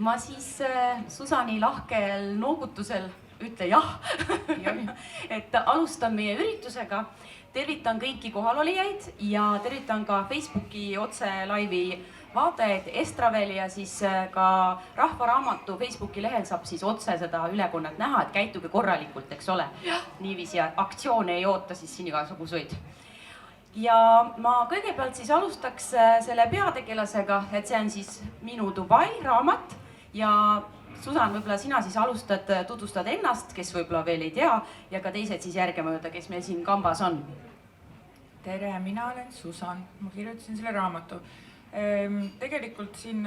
ma siis Susani lahkel noogutusel ütle jah, et alustan meie üritusega. Tervitan kõiki kohalolijaid ja tervitan ka Facebooki otse laivi vaatajaid Estravel ja siis ka Rahva Raamatu Facebooki lehel saab siis otse seda ülekonnet näha, et käituge korralikult, eks ole. Niiviisi aktsioone ei oota siis siin igasuguseid. Ja ma kõigepealt siis alustaks selle peategelasega, et see on siis Minu Dubai raamat ja Susan, võib-olla sina siis alustad, tutvustad ennast, kes võib-olla veel ei tea ja ka teised siis järgemööda, kes meil siin kambas on. Tere, mina olen Susan, ma kirjutasin selle raamatu. Tegelikult siin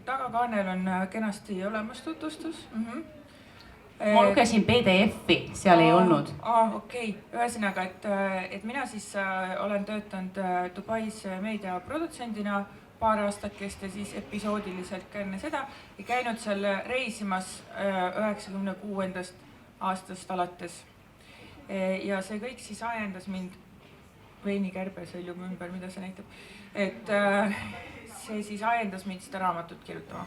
tagakaanel on kenasti olemas tutvustus. Ma lugesin PDF-i, seal ei olnud. Okei. Ühesõnaga, et mina siis olen töötanud Dubais meediaprodutsendina paar aastakest ja siis episoodiliselt ka enne seda ja käinud seal reisimas 96. aastast alates. Ja see kõik siis ajendas mind, veinikärbe sõljub ümber, mida see näitab, et see siis ajendas mind seda raamatut kirjutama.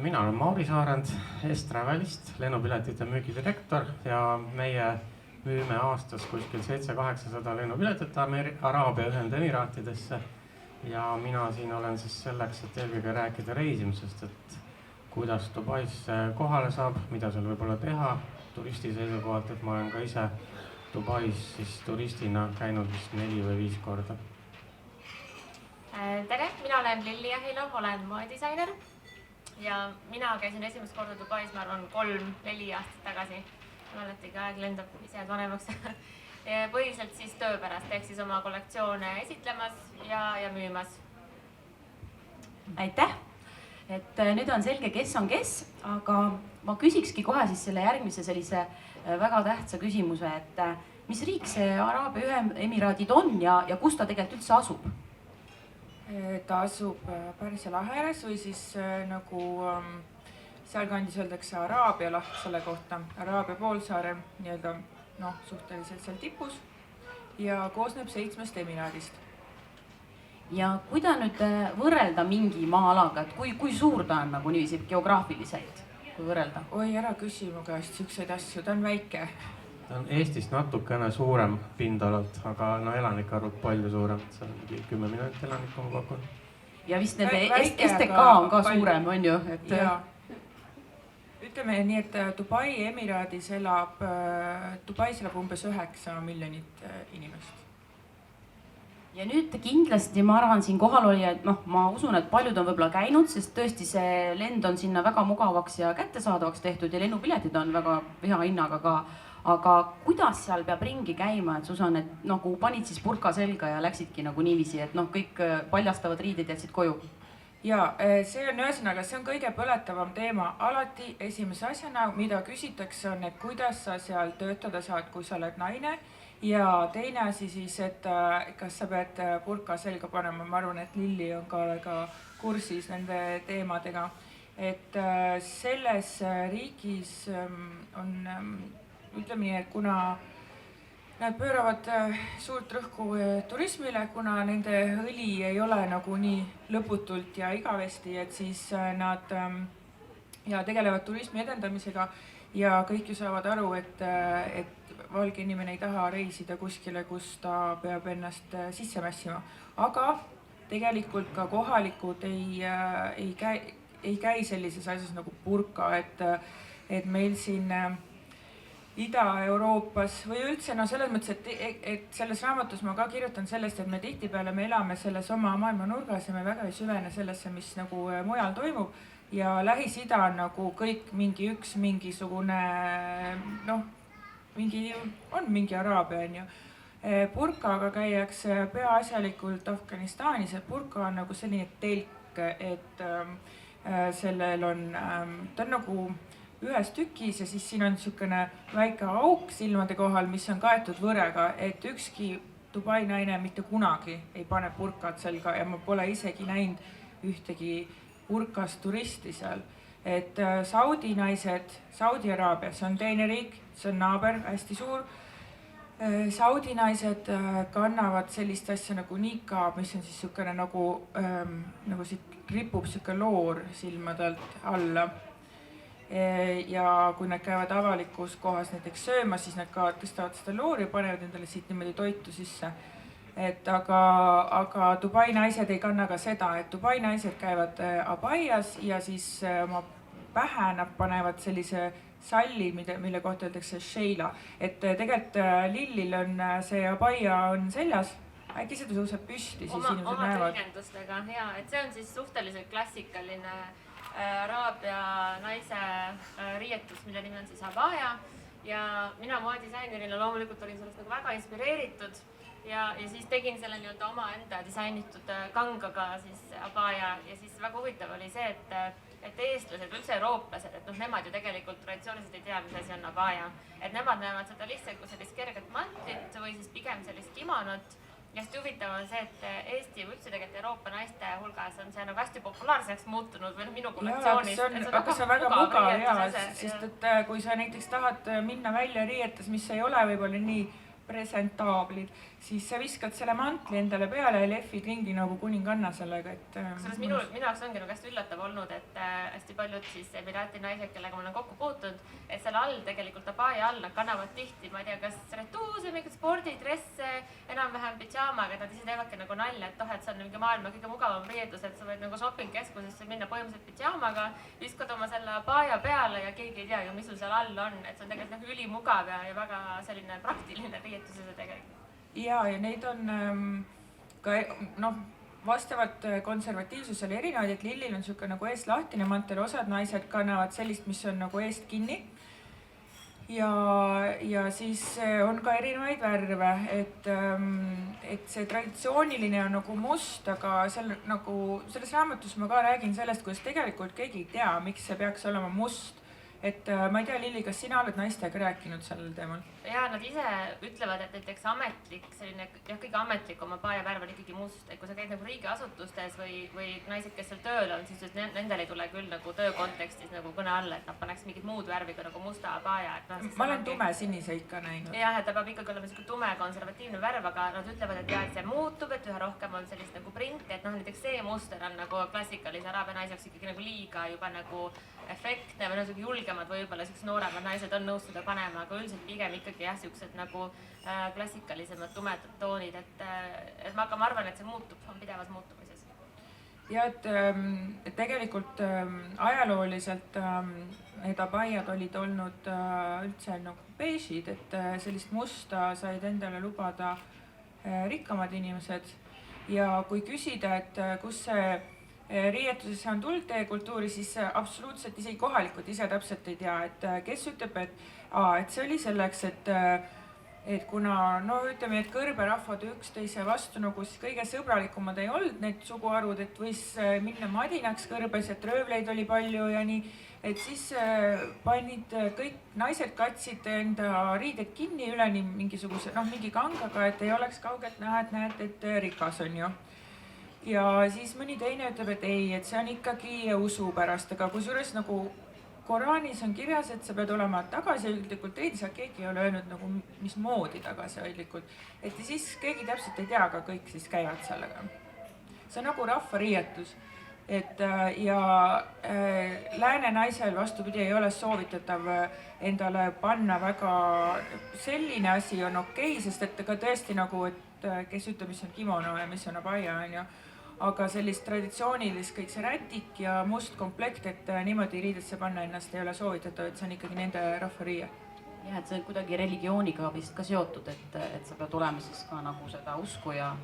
Mina olen Mauri Saarend Estravelist, lennupiletite müügidirektor ja meie müüme aastas kuskil 700-800 lennupiletit Araabia Ühendemiraatidesse ja mina siin olen siis selleks, et eelkõige rääkida reisimisest, et kuidas Dubais kohale saab, mida seal võib-olla teha turisti seisukohalt, et ma olen ka ise Dubais siis turistina käinud vist 4 või 5 korda. Tere, mina olen Lilli Jahilo, olen moedisainer ja mina käisin esimest korda Dubais, ma arvan 3-4 aastat tagasi. Alati aeg lendab, ise jääd vanemaks. Põhiliselt siis tööpärast, ehk siis oma kollektsioone esitlemas ja müümas. Aitäh! Et nüüd on selge, kes on kes, aga ma küsikski kohe siis selle järgmise sellise väga tähtsa küsimuse, et mis riik see Araabia Ühendemiraadid on ja kus ta tegelikult üldse asub? Ta asub Pärsia lahe ääres või siis nagu sealkandis öeldakse Araabia laht selle kohta, Araabia poolsaare nii-öelda suhteliselt seal tipus ja koosneb 7 emiraadist. Ja kui ta nüüd võrrelda mingi maa-alaga, et kui suur ta on nagu niiviisi geograafiliselt, kui võrrelda? Oi, ära küsi mu käest siukseid asju, ta on väike. Ta on Eestist natukene suurem pindalalt, aga elanikarvud palju suurem, see on 10 miljonit elanikku on kokku. Ja vist nende STK on ka suurem, on ju? Ütleme nii, et Dubais elab umbes 9 miljonit inimest. Ja nüüd kindlasti ma arvan siin kohal oli, et ma usun, et paljud on võib-olla käinud, sest tõesti see lend on sinna väga mugavaks ja kättesaadavaks tehtud ja lennupiletid on väga hea hinnaga ka. Aga kuidas seal peab ringi käima, et Susan, et nagu panid siis purka selga ja läksidki nagu niiviisi, et kõik paljastavad riided jätsid koju? Ja see on ühesõnaga, see on kõige põletavam teema. Alati esimese asjana, mida küsitakse on, et kuidas sa seal töötada saad, kui sa oled naine. Ja teine asi siis, et kas sa pead purka selga panema. Ma arvan, et Lilli on ka väga kursis nende teemadega. Et selles riigis on, ütleme nii, et kuna nad pööravad suurt rõhku turismile, kuna nende õli ei ole nagu nii lõputult ja igavesti, et siis nad tegelevad turismi edendamisega ja kõik ju saavad aru, et valge inimene ei taha reisida kuskile, kus ta peab ennast sisse mässima. Aga tegelikult ka kohalikud ei käi sellises asjas nagu purka, et meil siin Ida-Euroopas või üldse selles mõttes, et selles raamatus ma ka kirjutan sellest, et me tihtipeale me elame selles oma maailma nurgas ja me väga ei süvene sellesse, mis nagu mujal toimub ja Lähis-Ida on nagu kõik mingisugune, mingi Araabia on ju. Purkaga käiakse peaasjalikult Afganistanis, et purka on nagu selline telk, et sellel on, ta on nagu ühes tükis ja siis siin on niisugune väike auk silmade kohal, mis on kaetud võrega, et ükski Dubai naine mitte kunagi ei pane purkat selga ja ma pole isegi näinud ühtegi purkas turisti seal. Et Saudi naised, Saudi Araabia, see on teine riik, see on naaber, hästi suur. Saudi naised kannavad sellist asja nagu niqab, mis on siis niisugune nagu siit ripub niisugune loor silmadelt alla. Ja kui nad käivad avalikus kohas näiteks söömas, siis nad ka tõstavad seda loori ja panevad endale siit niimoodi toitu sisse. Aga Dubai naised ei kanna ka seda, et Dubai naised käivad abaias ja siis oma pähe nad panevad sellise salli, mille kohta öeldakse Sheila. Et tegelikult Lillil on see abaia on seljas, äkki seda tõuseb püsti, siis inimesed näevad. Oma tõlgendustega, jaa, et see on siis suhteliselt klassikaline araabia naise riietus, mille nimi on siis abaia. Ja mina moedisainerina loomulikult olin sellest nagu väga inspireeritud ja siis tegin selle nii-öelda oma enda disainitud kangaga siis abaia ja siis väga huvitav oli see, et eestlased, üldse eurooplased, et nemad ju tegelikult traditsiooniliselt ei tea, mis asi on abaia. Et nemad näevad seda lihtsalt kui sellist kerget mantlit või siis pigem sellist kimonot. Ja hästi huvitav on see, et Eesti või üldse tegelikult Euroopa naiste hulgas on see nagu hästi populaarseks muutunud või minu kollektsioonis. Aga see on väga mugav ja, sest et kui sa näiteks tahad minna välja riietes, mis ei ole võib-olla nii presentaablid, siis sa viskad selle mantli endale peale ja lehvid ringi nagu kuninganna sellega, et... Kusjuures minu jaoks ongi nagu hästi üllatav olnud, et hästi paljud siis Emiraati naised, kellega ma olen kokku puutunud, et selle all tegelikult abaia all nad kannavad tihti, ma ei tea, kas retuuse, mingid spordidresse, enam-vähem pidžaamaga, et nad ise teevadki nagu nalja, et et see on mingi maailma kõige mugavam riietus, et sa võid nagu shopping-keskusesse minna põhimõtteliselt pidžaamaga, viskad oma selle abaia peale ja keegi ei tea ju, mis sul seal all on, et see on tegelikult nagu ülimugav ja väga selline praktiline riietusese tegelikult. Ja neid on ka vastavalt konservatiivsusele erinevaid, et Lillil on niisugune nagu eest lahtine mantel, osad naised kannavad sellist, mis on nagu eest kinni. Ja siis on ka erinevaid värve, et see traditsiooniline on nagu must, aga selles raamatus ma ka räägin sellest, kuidas tegelikult keegi ei tea, miks see peaks olema must. Et ma ei tea, Lilli, kas sina oled naistega rääkinud sellel teemal? Ja nad ise ütlevad, et näiteks ametlik, selline kõige ametlikum abaia värv on ikkagi must, et kui sa käid nagu riigiasutustes või naised, kes seal tööl on, siis nendel ei tule küll nagu töö kontekstis nagu kõne alla, et nad paneks mingit muud värvi kui nagu musta abaia. Ma olen tume siniseid ka näinud. Jah, et ta peab ikkagi olema selline tume konservatiivne värv, aga nad ütlevad, et jah, et see muutub, et üha rohkem on sellist nagu printi, et näiteks see muster on nagu klassikalise araabia naiseks ikkagi nagu liiga juba nagu efektne või natuke julgemad võib-olla sellised nooremad naised on nõus seda panema, aga üldiselt pigem ikkagi jah, siuksed nagu klassikalisemad tumedad toonid, et ma arvan, et see muutub, on pidevas muutumises. Ja, et tegelikult ajalooliselt need abaiad olid olnud üldse nagu beežid, et sellist musta said endale lubada rikkamad inimesed ja kui küsida, et kus see riietusesse on tulnud teie kultuuri, siis absoluutselt isegi kohalikud ise täpselt ei tea, et kes ütleb, et see oli selleks, et kuna ütleme, et kõrberahvad üksteise vastu nagu kõige sõbralikumad ei olnud need suguharud, et võis minna madinaks kõrbes, et röövleid oli palju ja nii, et siis panid kõik naised katsid enda riided kinni üleni mingisuguse, mingi kangaga, et ei oleks kaugelt näha, et näed, et rikas on ju. Ja siis mõni teine ütleb, et ei, et see on ikkagi usu pärast, aga kusjuures nagu Koraanis on kirjas, et sa pead olema tagasihoidlikult riidis, aga keegi ei ole öelnud nagu mismoodi tagasihoidlikult. Et siis keegi täpselt ei tea, aga kõik siis käivad sellega. See on nagu rahvariietus. Ja lääne naisel vastupidi ei ole soovitatav endale panna väga selline asi on okei, sest et ka tõesti nagu, et kes ütleb, mis on kimono ja mis on abaia, on ju. Aga sellist traditsioonilist kõik see rätik ja must komplekt, et niimoodi riidesse panna ennast ei ole soovitatav, et see on ikkagi nende rahvariie. Jah, et see on kuidagi religiooniga vist ka seotud, et sa pead olema siis ka nagu seda usku ja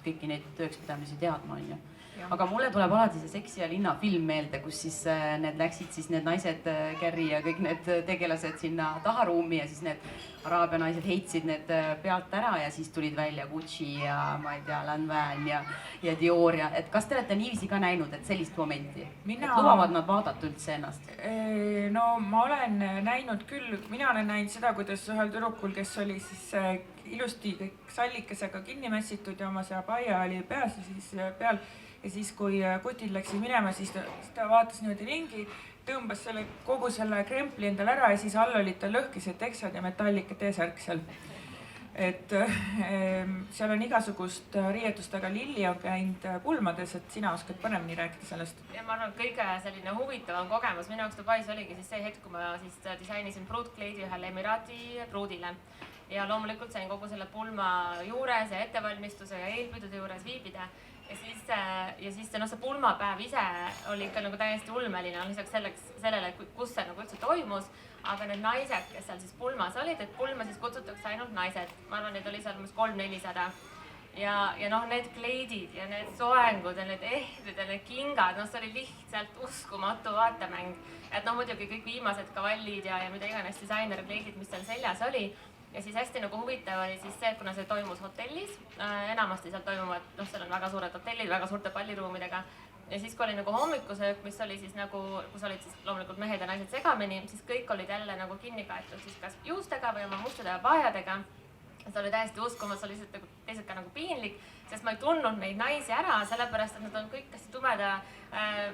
kõiki neid tõekspidamisi teadma, on ju. Aga mulle tuleb alati see Seksi ja linna film meelde, kus siis need läksid siis need naised, Carrie ja kõik need tegelased sinna taharuumi ja siis need araabia naised heitsid need pealt ära ja siis tulid välja Gucci ja ma ei tea, Lanvin ja Dior ja et kas te olete niiviisi ka näinud, et sellist momenti? Lubavad nad vaadata üldse ennast? No ma olen näinud küll, mina olen näinud seda, kuidas ühel tüdrukul, kes oli siis ilusti kõik sallikesega kinni mässitud ja oma see abaia oli peas ja siis kui kutid läksid minema, siis ta vaatas niimoodi ringi, tõmbas kogu selle krempli endale ära ja siis all olid tal lõhkised teksad ja metallika T-särk seal. et seal on igasugust riietust, aga Lilli on käinud pulmades, et sina oskad paremini rääkida sellest. ja ma arvan, kõige selline huvitavam kogemus minu jaoks Dubais oligi siis see hetk, kui ma siis disainisin pruutkleidi ühele Emiraati pruudile. Ja loomulikult sain kogu selle pulma juures ja ettevalmistuse ja eelpidude juures viibida. Ja siis see pulmapäev ise oli ikka nagu täiesti ulmeline, lisaks sellele, kus see nagu üldse toimus. Aga need naised, kes seal siis pulmas olid, et pulma siis kutsutakse ainult naised. Ma arvan, neid oli seal umbes 300-400. Ja noh, need kleidid ja need soengud ja need ehdid ja need kingad, see oli lihtsalt uskumatu vaatemäng. Et muidugi kõik viimased kavallid ja mida iganes disainerkleidid, mis seal seljas oli. Ja siis hästi nagu huvitav oli siis see, et kuna see toimus hotellis, enamasti seal toimuvad, seal on väga suured hotellid, väga suurte palliruumidega. Ja siis kui oli nagu hommikusöök, mis oli siis nagu, kus olid siis loomulikult mehed ja naised segamini, siis kõik olid jälle nagu kinni kaetud siis kas juustega või oma mustade ja paajadega. See oli täiesti uskumas, see oli lihtsalt teised ka nagu piinlik, sest ma ei tundnud neid naisi ära, sellepärast, et nad on kõik hästi tumeda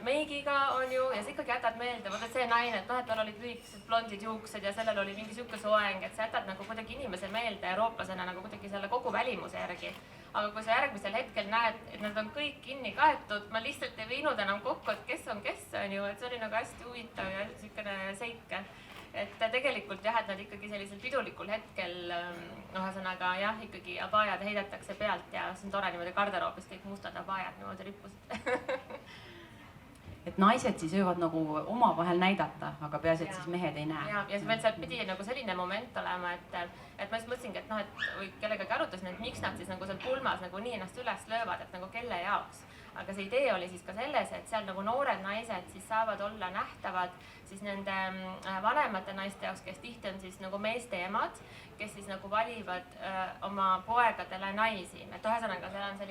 meigiga on ju, ja sa ikkagi jätad meelde, vaata see naine, et tal olid lühikesed blondid juuksed ja sellel oli mingi siuke soeng, et sa jätad nagu kuidagi inimese meelde eurooplasena nagu kuidagi selle kogu välimuse järgi. Aga kui sa järgmisel hetkel näed, et nad on kõik kinni kaetud, ma lihtsalt ei viinud enam kokku, et kes on, et see oli nagu hästi huvitav ja siukene seike. Et tegelikult jah, et nad ikkagi sellisel pidulikul hetkel, ühesõnaga jah, ikkagi abajad heidetakse pealt ja see on tore niimoodi garderoobis kõik mustad abajad niimoodi rippusid. Et naised siis võivad nagu omavahel näidata, aga peaasi, et siis mehed ei näe. Ja veel sealt pidi nagu selline moment olema, et ma just mõtlesingi, et või kellegagi arutasin, et miks nad siis nagu seal pulmas nagu nii ennast üles löövad, et nagu kelle jaoks. Aga see idee oli siis ka selles, et seal nagu noored naised siis saavad olla nähtavad siis nende vanemate naiste jaoks, kes tihti on siis nagu meeste emad, kes siis nagu valivad oma poegadele naisi. Et ühesõnaga seal on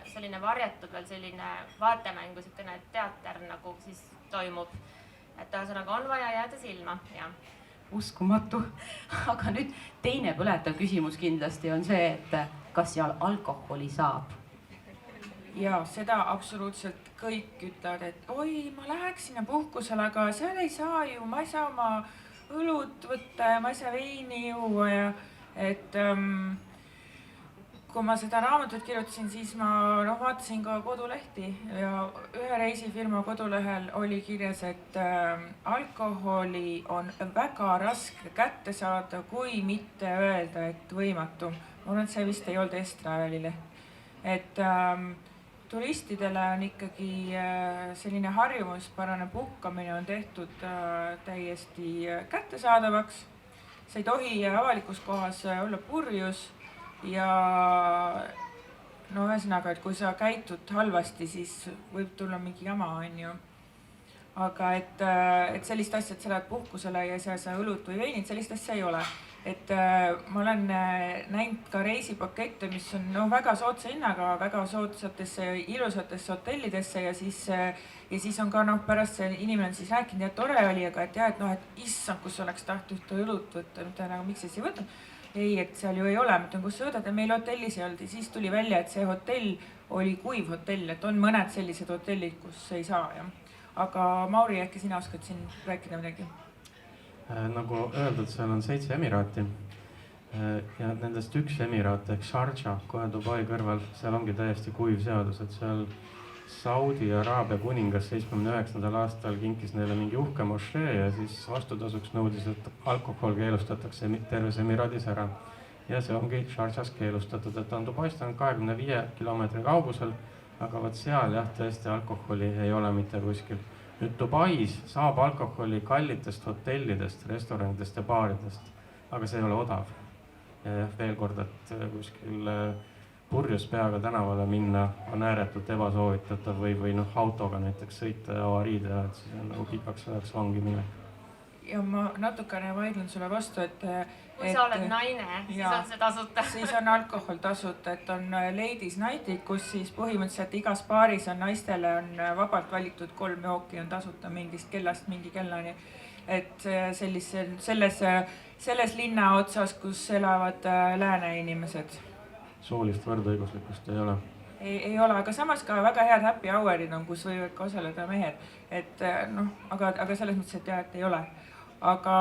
selline varjatud veel selline vaatemängu, selline teater nagu siis toimub. Et ühesõnaga on vaja jääda silma, jah. Uskumatu. Aga nüüd teine põletav küsimus kindlasti on see, et kas seal alkoholi saab? Ja seda absoluutselt kõik ütlevad, et oi, ma läheks sinna puhkusele, aga seal ei saa ju, ma ei saa oma õlut võtta ja ma ei saa veini juua ja et kui ma seda raamatut kirjutasin, siis ma vaatasin ka kodulehti ja ühe reisifirma kodulehel oli kirjas, et alkoholi on väga raske kätte saada, kui mitte öelda, et võimatu. Ma arvan, et see vist ei olnud Estravelile. Et turistidele on ikkagi selline harjumuspärane puhkamine on tehtud täiesti kättesaadavaks. See ei tohi avalikus kohas olla purjus ja ühesõnaga, et kui sa käitud halvasti, siis võib tulla mingi jama, on ju. Aga et sellist asja, et sa lähed puhkusele ja sa ei saa õlut või veinit, sellist asja ei ole. Et ma olen näinud ka reisipakette, mis on väga soodsa hinnaga, väga soodsatesse ilusatesse hotellidesse ja siis on ka pärast see inimene on siis rääkinud, et tore oli, aga et jah, et issand, kus oleks tahtnud ühte õlut võtta, miks sa ei võtnud? Ei, et seal ju ei ole, mõtlen, kus sa võtad ja meil hotellis ei olnud ja siis tuli välja, et see hotell oli kuiv hotell, et on mõned sellised hotellid, kus ei saa, jah. Aga Mauri, äkki sina oskad siin rääkida midagi? Nagu öeldud, seal on 7 emiraati ja nendest üks emiraat ehk Sharjah kohe Dubai kõrval, seal ongi täiesti kuiv seadus, et seal Saudi Araabia kuningas 79. aastal kinkis neile mingi uhke mošee ja siis vastutasuks nõudis, et alkohol keelustatakse terves emiraadis ära. Ja see ongi Sharjahs keelustatud, et on Dubaist on 25 kilomeetri kaugusel, aga võt seal jah, tõesti alkoholi ei ole mitte kuskil. Nüüd Dubais saab alkoholi kallitest hotellidest, restoranidest ja baaridest, aga see ei ole odav. Ja veel kord, et kuskil purjus peaga tänavale minna on ääretult ebasoovitatav või autoga näiteks sõita ja avariid ja et siis on nagu pikaks ajaks vangi minek. Ja ma natukene vaidlen sulle vastu, et kui sa oled naine, siis on see tasuta. Siis on alkohol tasuta, et on ladies night'id, kus siis põhimõtteliselt igas baaris on naistele on vabalt valitud 3 jooki on tasuta mingist kellast mingi kellani. Et selles linna otsas, kus elavad lääne inimesed. Soolist võrdõiguslikkust ei ole. Ei ole, aga samas ka väga head happy hourid on, kus võivad ka osaleda mehed. Et aga selles mõttes, et jah, et ei ole. Aga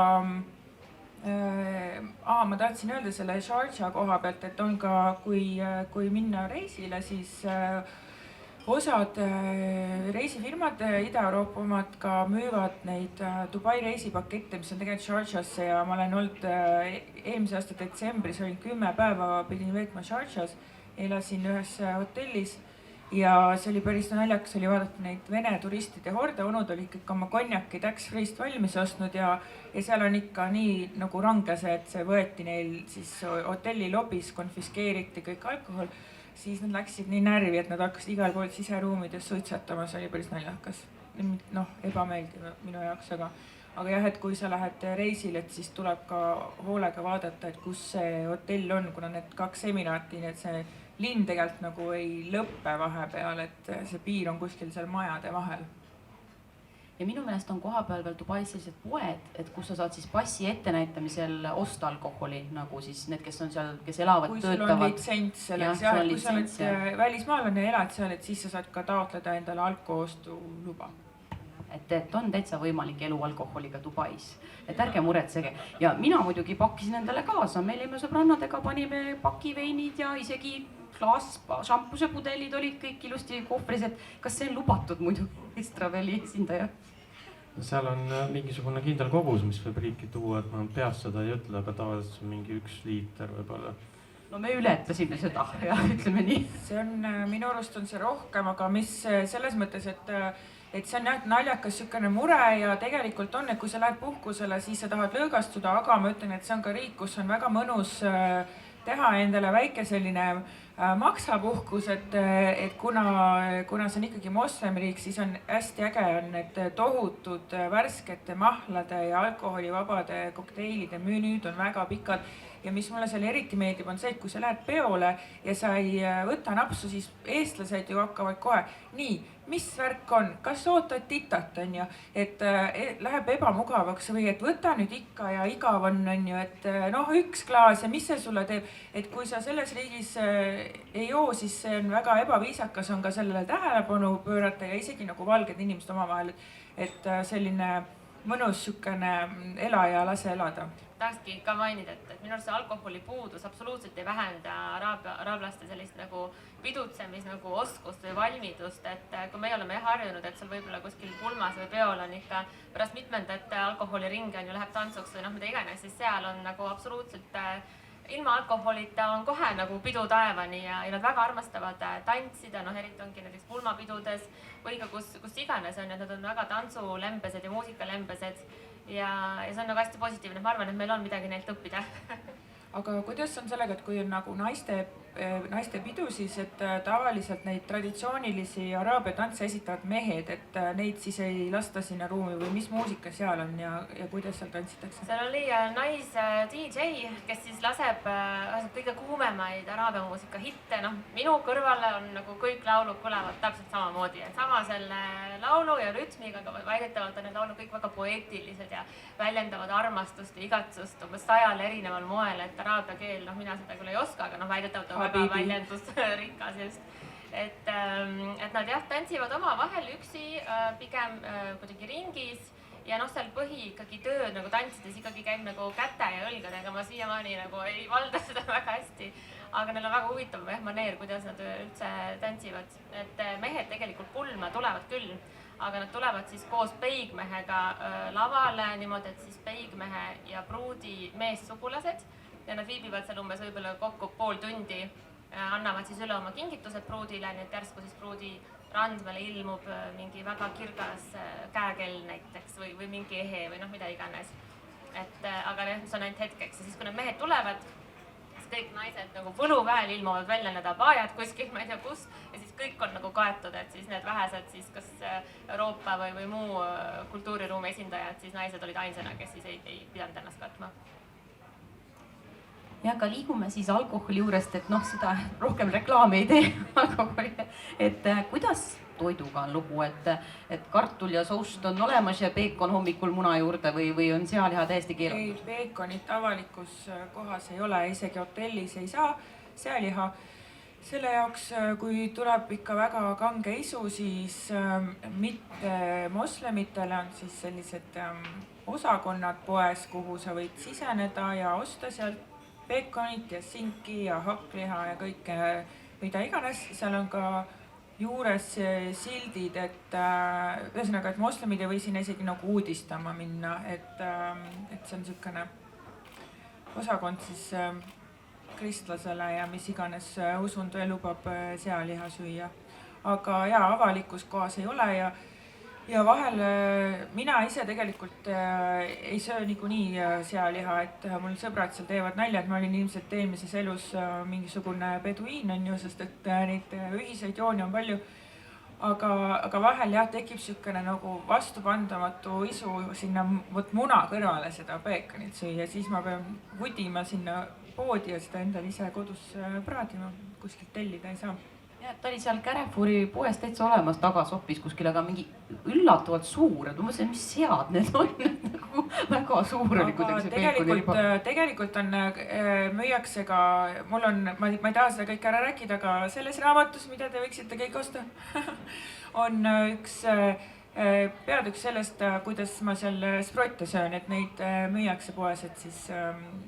Ma tahtsin öelda selle Sharjah koha pealt, et on ka, kui minna reisile, siis osad reisifirmad, Ida-Euroopa omad ka müüvad neid Dubai reisipakette, mis on tegelikult Sharjasse ja ma olen olnud eelmise aasta detsembris, olin 10 päeva, pidin veetma Sharjas, elasin ühes hotellis ja see oli päris naljakas, oli vaadata neid Vene turistide horde, onud oli kõik oma konjaki tax-free'st valmis ostnud ja seal on ikka nii nagu range see, et see võeti neil siis hotelli lobis, konfiskeeriti kõik alkohol, siis nad läksid nii närvi, et nad hakkasid igal pool siseruumides suitsetama, see oli päris naljakas. Noh, ebameeldiv minu jaoks, aga jah, et kui sa lähed reisile, et siis tuleb ka hoolega vaadata, et kus see hotell on, kuna need 2 emiraati, nii et see linn tegelikult nagu ei lõppe vahepeal, et see piir on kuskil seal majade vahel. Ja minu meelest on kohapeal veel Dubais sellised poed, et kus sa saad siis passi ettenäitamisel osta alkoholi, nagu siis need, kes on seal, kes elavad, kui töötavad. Kui sul on litsents selleks, jah, kui sa oled välismaalane ja elad seal, et siis sa saad ka taotleda endale alkoostu luba. Et on täitsa võimalik elu alkoholiga Dubais, et ärge muretsege. Ja mina muidugi pakkisin endale kaasa, me olime sõbrannadega, panime pakiveinid ja isegi klaas, šampuse pudelid olid kõik ilusti kohvris, et kas see on lubatud muidu Estraveli esindaja? Seal on mingisugune kindel kogus, mis võib riiki tuua, et ma peast seda ei ütle, aga tavaliselt on mingi 1 liiter võib-olla. No me ületasime seda ja ütleme nii. See on, minu arust on see rohkem, aga mis selles mõttes, et see on jah naljakas sükene mure ja tegelikult on, et kui sa lähed puhkusele, siis sa tahad lõõgastuda, aga ma ütlen, et see on ka riik, kus on väga mõnus teha endale väike selline maksapuhkus, et kuna see on ikkagi moslemiriik, siis on hästi äge on need tohutud värskete mahlade ja alkoholivabade kokteilide menüüd on väga pikad. Ja mis mulle seal eriti meeldib on see, et kui sa lähed peole ja sa ei võta napsu, siis eestlased ju hakkavad kohe, nii, mis värk on, kas ootad titat, on ju, et läheb ebamugavaks või et võta nüüd ikka ja igav on ju, et noh, 1 klaas ja mis see sulle teeb, et kui sa selles riigis ei joo, siis see on väga ebaviisakas, on ka sellele tähelepanu pöörata ja isegi nagu valged inimesed omavahel, et selline mõnus sükene ela ja lase elada. Tahakski ka mainida, et minu arust see alkoholi puudus absoluutselt ei vähenda araablaste sellist nagu pidutsemis nagu oskust või valmidust, et kui meie oleme harjunud, et seal võib-olla kuskil pulmas või peol on ikka pärast mitmendat alkoholiringi on ju läheb tantsuks või noh, mida iganes, siis seal on nagu absoluutselt ilma alkoholita on kohe nagu pidu taevani ja nad väga armastavad tantsida, noh eriti ongi näiteks pulmapidudes või ka kus iganes on, et nad on väga tantsulembesed ja muusikalembesed ja see on nagu hästi positiivne, ma arvan, et meil on midagi neilt õppida. Aga kuidas on sellega, et kui on nagu naiste pidu, siis et tavaliselt neid traditsioonilisi araabia tantse esitavad mehed, et neid siis ei lasta sinna ruumi või mis muusika seal on ja kuidas seal tantsitakse? Seal oli nais-DJ, kes siis laseb kõige kuumemaid araabia muusika hitte, noh minu kõrvale on nagu kõik laulud kõlevad täpselt samamoodi, et sama selle laulu ja rütmiga, aga väidetavalt on need laulud kõik väga poeetilised ja väljendavad armastust ja igatsust umbes 100 erineval moel, et araabia keel, noh mina seda küll ei oska, aga noh väidetavalt on väga väljendusrikas just. Et nad jah, tantsivad omavahel üksi, pigem kuidagi ringis ja noh, seal ikkagi töö nagu tantsides ikkagi käib nagu käte ja õlgadega, ma siiamaani nagu ei valda seda väga hästi, aga neil on väga huvitav maneer, kuidas nad üldse tantsivad, et mehed tegelikult pulma tulevad küll, aga nad tulevad siis koos peigmehega lavale niimoodi, et siis peigmehe ja pruudi meessugulased ja nad viibivad seal umbes võib-olla kokku pool tundi, annavad siis üle oma kingitused pruudile, nii et järsku siis pruudi randmele ilmub mingi väga kirgas käekell näiteks või mingi ehe või noh, mida iganes. Aga see on ainult hetkeks ja siis, kui need mehed tulevad, siis kõik naised nagu võluväel ilmuvad välja need abajad kuskil, ma ei tea kus, ja siis kõik on nagu kaetud, et siis need vähesed siis kas Euroopa või muu kultuuriruumi esindajad, siis naised olid ainsana, kes siis ei pidanud ennast katma. Ja aga liigume siis alkoholi juurest, et noh, seda rohkem reklaami ei tee alkoholi. Et kuidas toiduga on lugu, et kartul ja soust on olemas ja peekon hommikul muna juurde või on sealiha täiesti keelatud? Ei, peekonit avalikus kohas ei ole, isegi hotellis ei saa sealiha. Selle jaoks, kui tuleb ikka väga kange isu, siis mitte moslemitele on siis sellised osakonnad poes, kuhu sa võid siseneda ja osta sealt peekonit ja sinki ja hakkliha ja kõike, mida iganes. Seal on ka juures sildid, et ühesõnaga, et moslemid ei või sinna isegi nagu uudistama minna, et see on niisugune osakond siis kristlasele ja mis iganes usundu lubab sealiha süüa. Aga jaa, avalikus kohas ei ole ja vahel mina ise tegelikult ei söö niikuinii sealiha, et mul sõbrad seal teevad nalja, et ma olin ilmselt eelmises elus mingisugune peduiin on ju, sest et neid ühiseid jooni on palju. Aga vahel jah, tekib niisugune nagu vastupandamatu isu sinna muna kõrvale seda peekonit süüa, siis ma pean vudima sinna poodi ja seda endal ise kodus praadima, kuskilt tellida ei saa. Ja, ta oli seal Carrefouri poes täitsa olemas tagasopis kuskil, aga mingi üllatavalt suur, et ma mõtlesin, mis sead need on, nagu väga suur oli kuidagi see peekoni. Tegelikult on, müüakse ka, mul on, ma ei taha seda kõik ära rääkida, aga selles raamatus, mida te võiksite kõik osta, on üks peatükk sellest, kuidas ma seal sprotte söön, et neid müüakse poes, et siis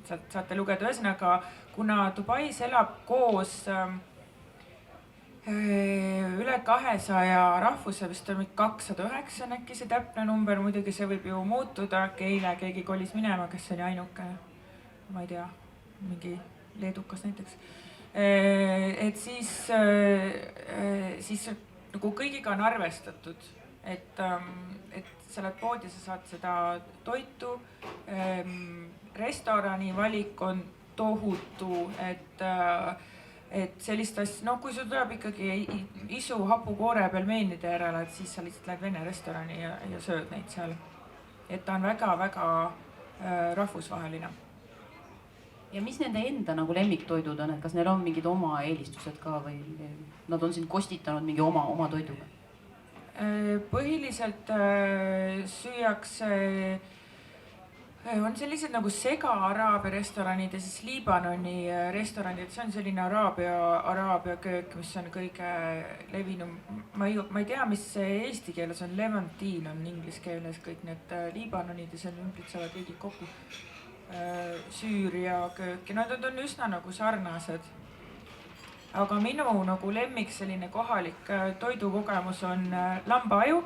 saate lugeda. Ühesõnaga, kuna Dubais elab koos üle 200 rahvuse, vist on 209 äkki see täpne number, muidugi see võib ju muutuda, eile keegi kolis minema, kes oli ainuke, ma ei tea, mingi leedukas näiteks. Et siis nagu kõigiga on arvestatud, et sa lähed poodi, sa saad seda toitu, restorani valik on tohutu, et sellist asja, no kui sul tuleb ikkagi isu hapukoore peal meenide järele, et siis sa lihtsalt lähed vene restorani ja sööd neid seal. Et ta on väga-väga rahvusvaheline. Ja mis nende enda nagu lemmiktoidud on, et kas neil on mingid oma eelistused ka või nad on siin kostitanud mingi oma toiduga? Põhiliselt süüakse, on sellised nagu sega-araabia restoranid ja siis Liibanoni restoranid, see on selline araabia köök, mis on kõige levinum. Ma ei tea, mis eesti keeles on, Levantiin on inglise keeles kõik need Liibanonid ja seal ümbritsevad riigid kokku. Süüria köök ja nad on üsna nagu sarnased. Aga minu nagu lemmik selline kohalik toidukogemus on lambaaju,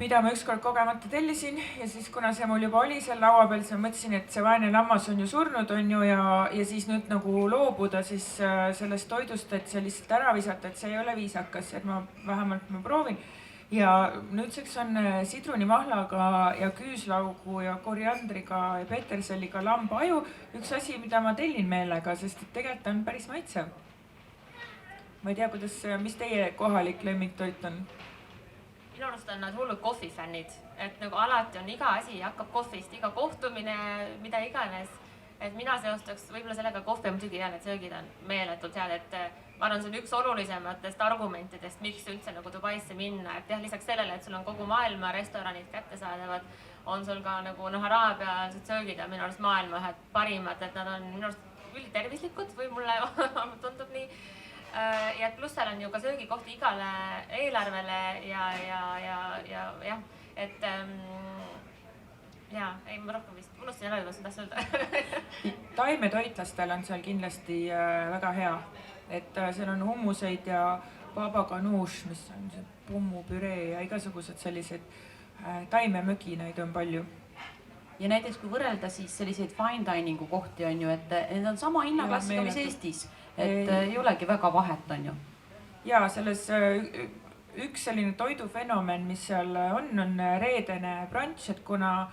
mida ma ükskord kogemata tellisin ja siis kuna see mul juba oli seal laua peal, siis ma mõtlesin, et see vaene lammas on ju surnud on ju ja siis nüüd nagu loobuda siis sellest toidust, et see lihtsalt ära visata, et see ei ole viisakas, et vähemalt ma proovin. Ja nüüdseks on sidrunimahlaga ja küüslaugu ja koriandriga ja peterselliga lambaaju üks asi, mida ma tellin meelega, sest et tegelikult on päris maitsev. Ma ei tea, mis teie kohalik lemmiktoit on? Minu arust on nad hullud kohvifännid, et nagu alati on iga asi hakkab kohvist, iga kohtumine, mida iganes. Et mina seostaks võib-olla sellega kohvi, muidugi ja need söögid on meeletult head, et ma arvan, see on üks olulisematest argumentidest, miks üldse nagu Dubaisse minna, et jah, lisaks sellele, et sul on kogu maailma restoranid kättesaadavad, on sul ka nagu araabialased söögid ja minu arust maailma ühed parimad, et nad on minu arust üldtervislikud või mulle tundub nii. Ja pluss seal on ju ka söögikohti igale eelarvele ja jah, et ei, ma rohkem vist unustasin ära juba, seda tahtsin öelda. Taimetoitlastel on seal kindlasti väga hea, et seal on hummuseid ja baba ganoush, mis on see pummupüree ja igasugused sellised taimemöginaid on palju. Ja näiteks kui võrrelda siis selliseid fine dining'u kohti on ju, et need on sama hinnaklassiga, mis Eestis, et ei olegi väga vahet on ju. Ja selles üks selline toidufenomen, mis seal on reedene brunch, et kuna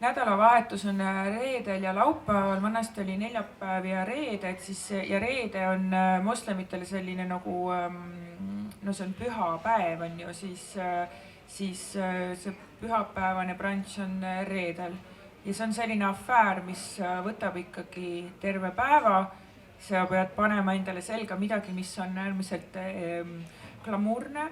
nädalavahetus on reedel ja laupäeval, vanasti oli neljapäev ja reede, et siis ja reede on moslemitele selline nagu, no see on püha päev on ju, siis see pühapäevane brunch on reedel ja see on selline afäär, mis võtab ikkagi terve päeva. Sa pead panema endale selga midagi, mis on äärmiselt glamuurne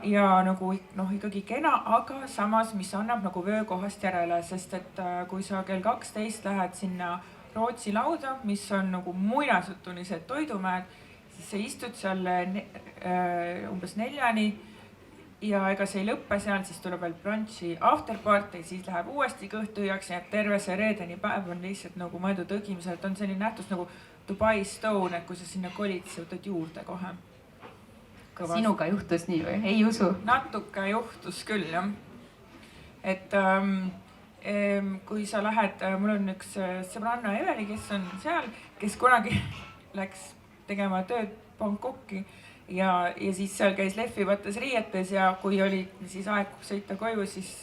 ja nagu ikkagi kena, aga samas, mis annab nagu vöökohast järele, sest et kui sa kell 12 lähed sinna Rootsi lauda, mis on nagu muinasjutulised toidumäed, siis sa istud seal umbes 4:00 ja ega see ei lõppe seal, siis tuleb veel brunchi afterparty, siis läheb uuesti kõht tühjaks ja terve see reedeni päev on lihtsalt nagu mõeldud õgimisel, et on selline nähtus nagu Dubai Stone, et kui sa sinna kolid, sa võtad juurde kohe. Sinuga juhtus nii või? Ei usu? Natuke juhtus küll, jah. Et kui sa lähed, mul on üks sõbranna Eveli, kes on seal, kes kunagi läks tegema tööd Bangkoki ja siis seal käis lehvivates riietes ja kui oli siis aeg sõita koju, siis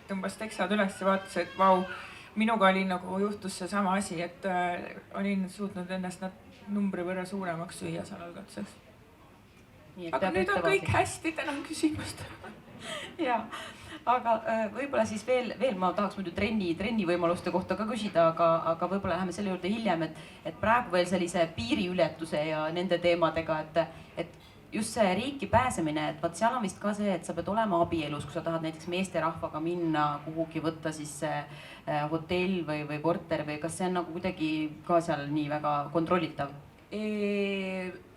tõmbas teksad üles ja vaatas, et vau, minuga oli nagu juhtus seesama asi, et olin suutnud ennast numbri võrra suuremaks süüa seal algatuseks. Aga nüüd on kõik hästi, tänan küsimust. Jaa, aga võib-olla siis veel ma tahaks muidu trenni võimaluste kohta ka küsida, aga võib-olla läheme selle juurde hiljem, et praegu veel sellise piiriületuse ja nende teemadega, et just see riiki pääsemine, et vaat seal on vist ka see, et sa pead olema abielus, kui sa tahad näiteks meesterahvaga minna kuhugi võtta siis hotell või korter või kas see on nagu kuidagi ka seal nii väga kontrollitav?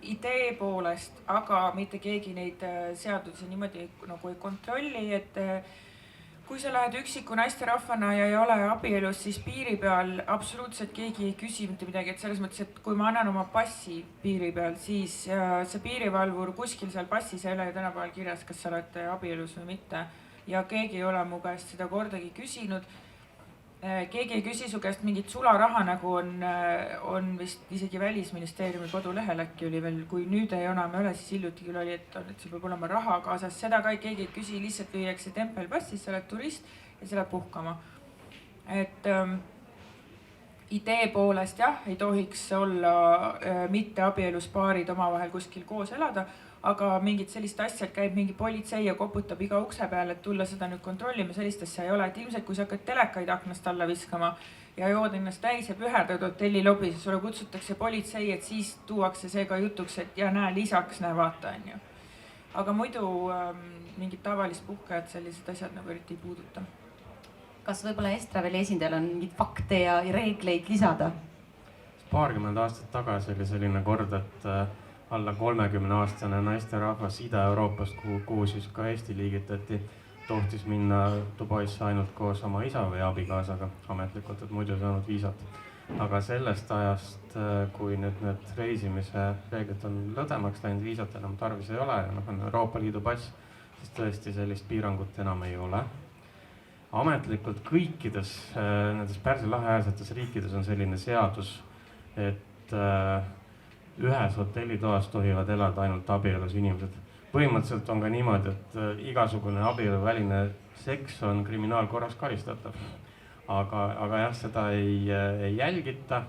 Idee poolest, aga mitte keegi neid seadusi niimoodi nagu ei kontrolli, et kui sa lähed üksiku naisterahvana ja ei ole abielus, siis piiri peal absoluutselt keegi ei küsi mitte midagi, et selles mõttes, et kui ma annan oma passi piiri peal, siis see piirivalvur kuskil seal passis ei ole ju tänapäeval kirjas, kas sa oled abielus või mitte ja keegi ei ole mu käest seda kordagi küsinud. Keegi ei küsi su käest mingit sularaha, nagu on vist isegi Välisministeeriumi kodulehel äkki oli veel, kui nüüd ei enam ole, siis hiljuti küll oli, et see peab olema raha kaasas, seda ka keegi ei küsi, lihtsalt lüüakse tempel passis, sa oled turist ja sa lähed puhkama. Et idee poolest jah, ei tohiks olla mitte abielus paarid omavahel kuskil koos elada, aga mingit sellist asja, et käib mingi politsei ja koputab iga ukse peale, et tulla seda nüüd kontrollima, sellist asja ei ole, et ilmselt kui sa hakkad telekaid aknast alla viskama ja jood ennast täis ja püherdad hotelli lobis ja sulle kutsutakse politsei, et siis tuuakse see ka jutuks, et ja näe, lisaks näe vaata, on ju. Aga muidu mingit tavalist puhkajat sellised asjad nagu eriti ei puuduta. Kas võib-olla Estraveli esindajal on mingid fakte ja reegleid lisada? Paarkümmend aastat tagasi oli selline kord, et alla 30-aastane naisterahvas Ida-Euroopast, kuhu siis ka Eesti liigitati, tohtis minna Dubaisse ainult koos oma isa või abikaasaga ametlikult, et muidu ei saanud viisat. Aga sellest ajast, kui nüüd need reisimise reeglid on lõdemaks läinud, viisat enam tarvis ei ole ja on Euroopa Liidu pass, siis tõesti sellist piirangut enam ei ole. Ametlikult kõikides nendes Pärsia lahe äärsetes riikides on selline seadus, et ühes hotellitoas tohivad elada ainult abielus inimesed. Põhimõtteliselt on ka niimoodi, et igasugune abieluväline seks on kriminaalkorras karistatav. Aga jah, seda ei jälgita.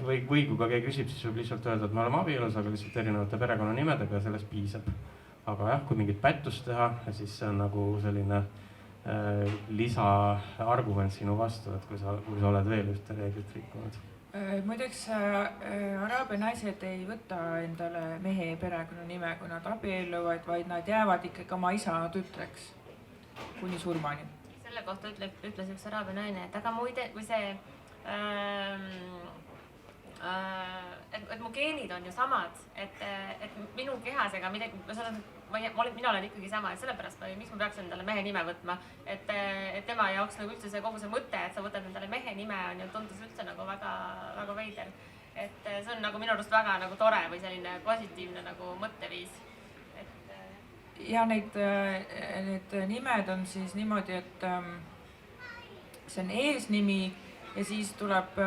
Või kui ka keegi küsib, siis võib lihtsalt öelda, et me oleme abielus, aga lihtsalt erinevate perekonnanimedega ja sellest piisab. Aga jah, kui mingit pättust teha, siis see on nagu selline lisaargument sinu vastu, et kui sa oled veel ühte reeglit rikkunud. Muideks araabia naised ei võta endale mehe perekonnanime, kui nad abielluvad, vaid nad jäävad ikkagi oma isa tütreks kuni surmani. Selle kohta ütles üks araabia naine, et aga muide, kui see, et mu geenid on ju samad, et minu kehas ega midagi, mina olen ikkagi sama, et sellepärast miks ma peaks endale mehe nime võtma, et tema jaoks nagu üldse see kogu see mõte, et sa võtad endale mehe nime on ju tundus üldse nagu väga, väga veider. Et see on nagu minu arust väga nagu tore või selline positiivne nagu mõtteviis. Ja need nimed on siis niimoodi, et see on eesnimi ja siis tuleb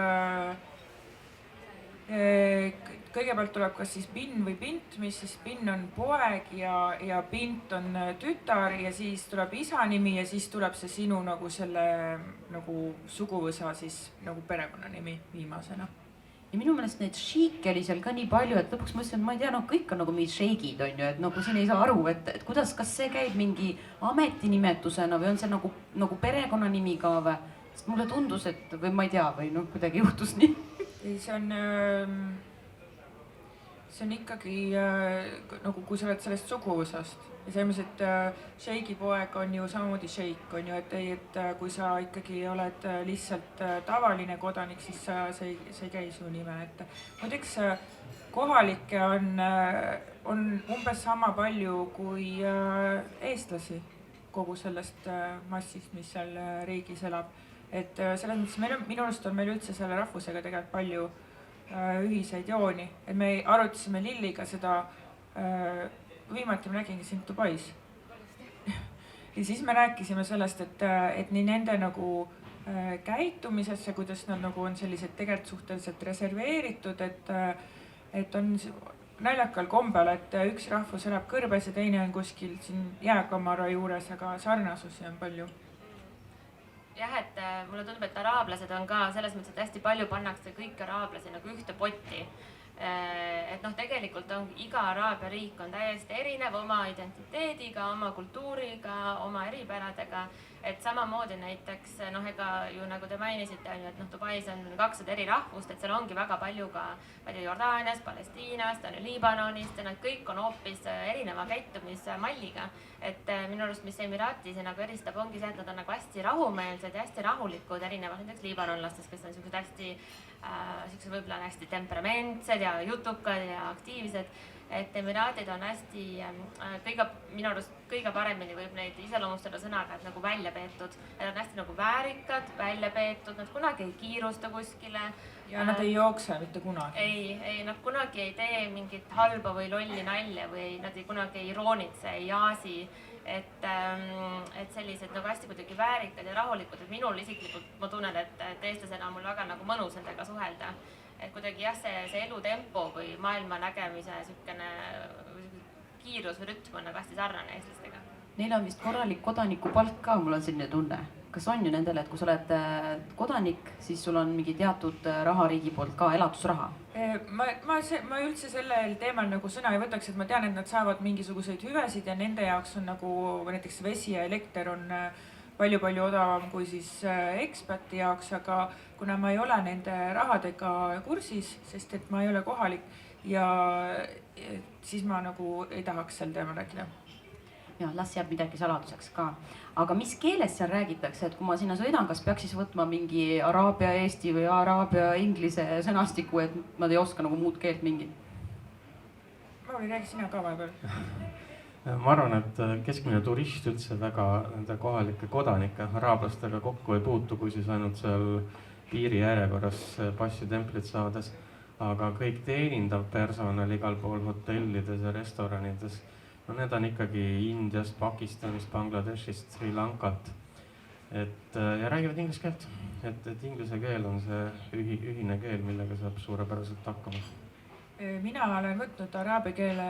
kõigepealt tuleb kas siis bin või bint, mis siis bin on poeg ja bint on tütar ja siis tuleb isa nimi ja siis tuleb see sinu nagu selle nagu suguvõsa siis nagu perekonnanimi viimasena. Ja minu meelest neid šiike oli seal ka nii palju, et lõpuks mõtlesin, et ma ei tea, kõik on nagu mingid šeigid on ju, et nagu siin ei saa aru, et kuidas, kas see käib mingi ametinimetusena või on see nagu perekonnanimiga või? Sest mulle tundus, et või ma ei tea, või kuidagi juhtus nii. See on ikkagi nagu kui sa oled sellest suguvõsast ja selles mõttes, et šeigi poeg on ju samamoodi šeik on ju, et kui sa ikkagi oled lihtsalt tavaline kodanik, siis see ei käi su nime, et muideks kohalikke on umbes sama palju kui eestlasi kogu sellest massist, mis seal riigis elab. Et selles mõttes minu arust on meil üldse selle rahvusega tegelikult palju ühiseid jooni, et me arutasime Lilliga seda, viimati ma nägingi sind Dubais. Ja siis me rääkisime sellest, et nii nende nagu käitumisesse, kuidas nad nagu on sellised tegelikult suhteliselt reserveeritud, et on naljakal kombel, et üks rahvus elab kõrbes ja teine on kuskil siin jääkamara juures, aga sarnasusi on palju. Jah, et mulle tundub, et araablased on ka selles mõttes, et hästi palju pannakse kõik araablasi nagu ühte potti. Et noh, tegelikult on iga Araabia riik on täiesti erinev oma identiteediga, oma kultuuriga, oma eripäradega. Et samamoodi näiteks, noh, ega ju nagu te mainisite, et noh, Dubais on 200 eri rahvust, et seal ongi väga palju ka Jordaanias, Palestiinast, Liibanonist ja nad kõik on hoopis erineva käitumismalliga. Et minu arust, mis Emiraatisi nagu eristab, ongi see, et nad on nagu hästi rahumeelsed ja hästi rahulikud erinevalt näiteks liibanonlastest, kes on sellised hästi võib-olla hästi temperamentsed ja jutukad ja aktiivsed. Et Emiraatid on hästi, minu arust kõige paremini võib neid iseloomustada sõnaga, et nagu välja peetud. Nad on hästi nagu väärikad, välja peetud, nad kunagi ei kiirusta kuskile. Ja nad ei jookse mitte kunagi. Ei, nad kunagi ei tee mingit halba või lolli nalja või nad kunagi ei iroonitse, ei jaasi. Et sellised nagu hästi kuidagi väärikad ja rahulikud, et minul isiklikult ma tunnen, et eestlasena on mul väga nagu mõnus nendega suhelda. Et kuidagi jah, see elutempo või maailma nägemise sükene kiirus või rütm on nagu hästi sarnane eestlastega. Neil on vist korralik kodanikupalk ka, mul on selline tunne. Kas on ju nendele, et kui sa oled kodanik, siis sul on mingi teatud raha riigi poolt ka, elatusraha? Ma üldse sellel teemal nagu sõna ei võtaks, et ma tean, et nad saavad mingisuguseid hüvesid ja nende jaoks on nagu näiteks vesi ja elekter on palju-palju odavam kui siis ekspati jaoks, aga kuna ma ei ole nende rahadega kursis, sest et ma ei ole kohalik ja siis ma nagu ei tahaks sel teemal rääkida. Ja, las jääb midagi saladuseks ka. Aga mis keeles seal räägitakse, et kui ma sinna sõidan, kas peaks siis võtma mingi araabia eesti või araabia inglise sõnastiku, et nad ei oska nagu muud keelt mingit? Mauri, räägi sina ka vahepeal. Ma arvan, et keskmine turist üldse väga nende kohalike kodanike araablastega kokku ei puutu, kui siis ainult seal piiri järjekorras passi templit saades. Aga kõik teenindav personal igal pool hotellides ja restoranides, no need on ikkagi Indiast, Pakistanist, Bangladeshist, Sri Lankalt. Ja räägivad inglise keelt. Et inglise keel on see ühine keel, millega saab suurepäraselt hakkama. Mina olen võtnud araabia keele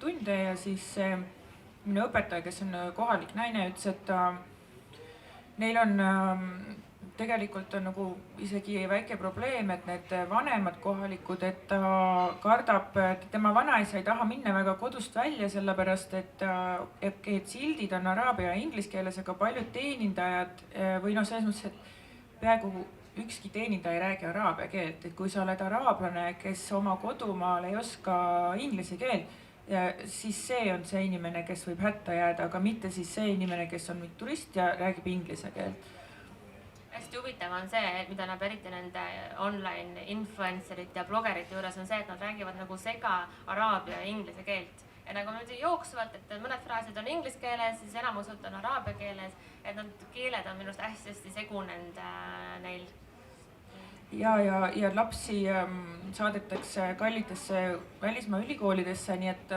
tunde ja siis minu õpetaja, kes on kohalik naine, ütles, et neil on tegelikult on nagu isegi väike probleem, et need vanemad kohalikud, et ta kardab, et tema vanaisa ei taha minna väga kodust välja, sellepärast et sildid on araabia ja inglise keeles, aga paljud teenindajad või noh, selles mõttes, et peaaegu ükski teenindaja ei räägi araabia keelt, et kui sa oled araablane, kes oma kodumaal ei oska inglise keelt, siis see on see inimene, kes võib hätta jääda, aga mitte siis see inimene, kes on turist ja räägib inglise keelt. Hästi huvitav on see, mida nad eriti nende online influencerite ja blogerite juures on see, et nad räägivad nagu sega araabia ja inglise keelt. Ja nagu nüüd jooksvalt, et mõned fraasid on inglise keeles, siis enamusult on araabia keeles, et nad keeled on minust hästi segunenud neil. Ja lapsi saadetakse kallitesse välismaa ülikoolidesse, nii et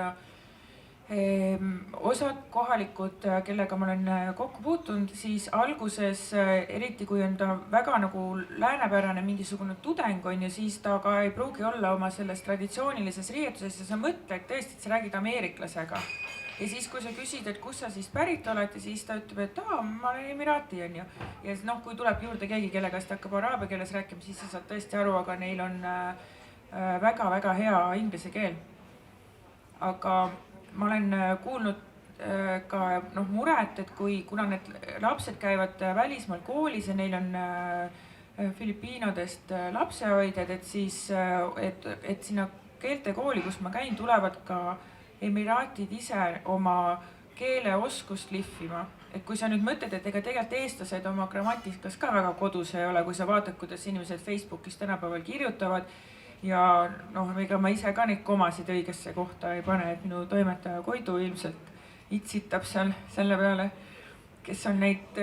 osad kohalikud, kellega ma olen kokku puutunud, siis alguses, eriti kui on ta väga nagu läänepärane mingisugune tudeng on ja siis ta ka ei pruugi olla oma selles traditsioonilises riietuses ja sa mõtled tõesti, et sa räägid ameeriklasega. Ja siis, kui sa küsid, et kus sa siis pärit oled ja siis ta ütleb, et ma olen Emiraati on ju. Ja noh, kui tuleb juurde keegi, kellega ta hakkab araabia keeles rääkima, siis sa saad tõesti aru, aga neil on väga-väga hea inglise keel. Aga ma olen kuulnud ka muret, et kuna need lapsed käivad välismaal koolis ja neil on Filipiinodest lapsehoidjad, et siis, et sinna keeltekooli, kus ma käin, tulevad ka Emiraatid ise oma keeleoskust lihvima. Et kui sa nüüd mõtled, et ega tegelikult eestlased oma grammatikas ka väga kodus ei ole, kui sa vaatad, kuidas inimesed Facebookis tänapäeval kirjutavad, ja noh, ega ma ise ka neid komasid õigesse kohta ei pane, et minu toimetaja Koidu ilmselt itsitab seal selle peale, kes on neid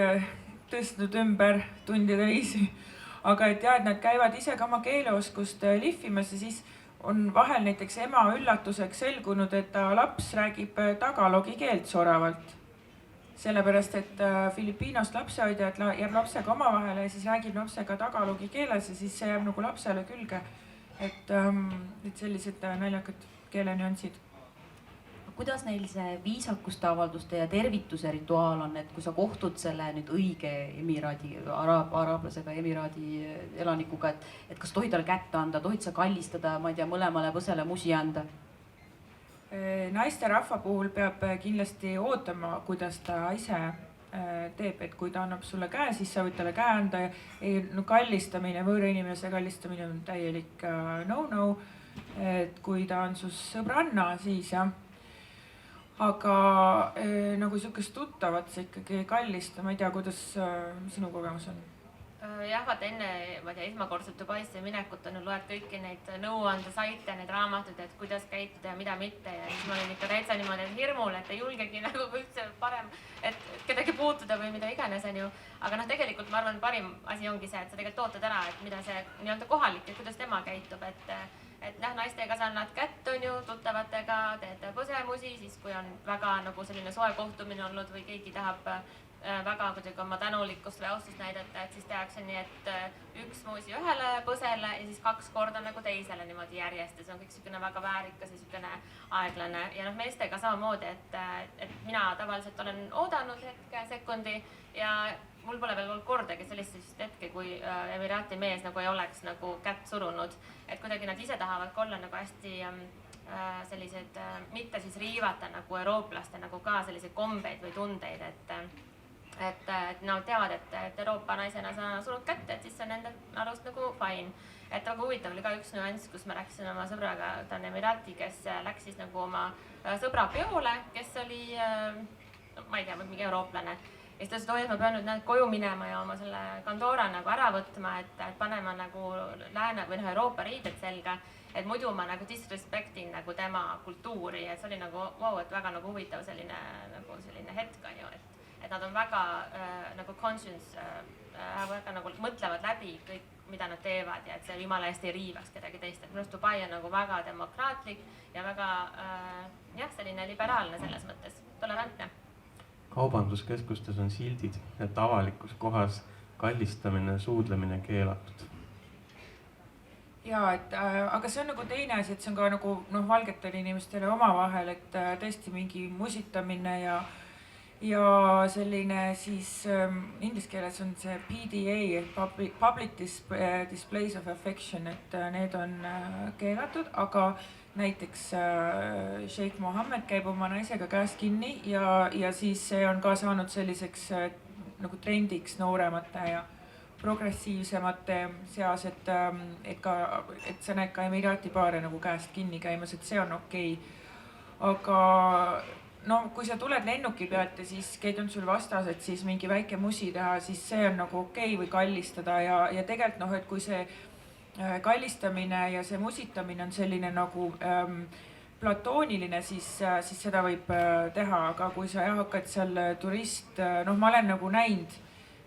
tõstnud ümber tundide viisi. Aga et jah, et nad käivad ise ka oma keeleoskust lihvimas ja siis on vahel näiteks ema üllatuseks selgunud, et ta laps räägib tagalogi keelt soravalt. Sellepärast, et Filipiinost lapsehoidjad jääb lapsega omavahele ja siis räägib lapsega tagalogi keeles ja siis see jääb nagu lapsele külge. Et sellised naljakad keelenüansid. Kuidas neil see viisakuste avalduste ja tervituse rituaal on, et kui sa kohtud selle nüüd õige emiraadi, araablasega emiraadi elanikuga, et kas tohid talle kätte anda, tohid sa kallistada, ma ei tea, mõlemale põsele musi anda? Naisterahva puhul peab kindlasti ootama, kuidas ta ise teeb, et kui ta annab sulle käe, siis sa võid talle käe anda. No, kallistamine, võõra inimese kallistamine on täielik no-no. Et kui ta on su sõbranna, siis jah. Aga nagu sihukest tuttavat sa ikkagi kallista, ma ei tea, kuidas sinu kogemus on? Jah, vaata enne, ma ei tea, esmakordselt Dubaisse minekut on loed kõiki neid nõuande saite, neid raamatuid, et kuidas käituda ja mida mitte ja siis ma olin ikka täitsa niimoodi hirmul, et ei julgegi nagu üldse parem, et kedagi puutuda või mida iganes on ju. Aga noh, tegelikult ma arvan, parim asi ongi see, et sa tegelikult ootad ära, et mida see nii-öelda kohalik ja kuidas tema käitub, et naistega sa annad kätt, on ju, tuttavatega, teete põsemusi, siis kui on väga nagu selline soe kohtumine olnud või keegi tahab väga kuidagi oma tänulikkust või austust näidata, et siis tehakse nii, et üks muusi ühele põsele ja siis 2 korda nagu teisele niimoodi järjest ja see on kõik niisugune väga väärikas ja niisugune aeglane ja noh, meestega samamoodi, et mina tavaliselt olen oodanud hetke, sekundi ja mul pole veel olnud kordagi sellist hetke, kui Emiraati mees nagu ei oleks nagu kätt surunud, et kuidagi nad ise tahavad ka olla nagu hästi sellised, mitte siis riivata nagu eurooplaste nagu ka selliseid kombeid või tundeid, et nad teavad, et Euroopa naisena sa surud kätte, et siis see on nende arust nagu fine. Et väga huvitav oli ka üks nüanss, kus ma rääkisin oma sõbraga, ta on Emiraati, kes läks siis nagu oma sõbra peole, kes oli, ma ei tea, mingi eurooplane. Ja siis ta ütles, et ma pean nüüd koju minema ja oma selle Pandora nagu ära võtma, et panema nagu lääne või Euroopa riided selga, et muidu ma nagu disrespectin nagu tema kultuuri, et see oli nagu wow, et väga nagu huvitav selline hetk on ju, et nad on väga nagu conscience, väga nagu mõtlevad läbi kõik, mida nad teevad ja et see jumala eest ei riivaks kedagi teist, et minu arust Dubai on nagu väga demokraatlik ja väga selline liberaalne selles mõttes, tolerantne. Kaubanduskeskustes on sildid, et avalikus kohas kallistamine, suudlemine keelatud. Ja, aga see on nagu teine asi, et see on ka nagu valgetele inimestele omavahel, et tõesti mingi musitamine ja selline siis inglise keeles on see PDA, Public Displays of Affection, et need on keelatud, aga näiteks Sheikh Mohammed käib oma naisega käest kinni ja siis see on ka saanud selliseks nagu trendiks nooremate ja progressiivsemate seas, et sa näed ka Emiraati paare nagu käest kinni käimas, et see on okei. Aga no kui sa tuled lennuki pealt ja siis keegi on sul vastas, et siis mingi väike musi teha, siis see on nagu okei või kallistada ja tegelikult et kui see kallistamine ja see musitamine on selline nagu platooniline, siis seda võib teha, aga kui sa hakkad seal turist, ma olen nagu näinud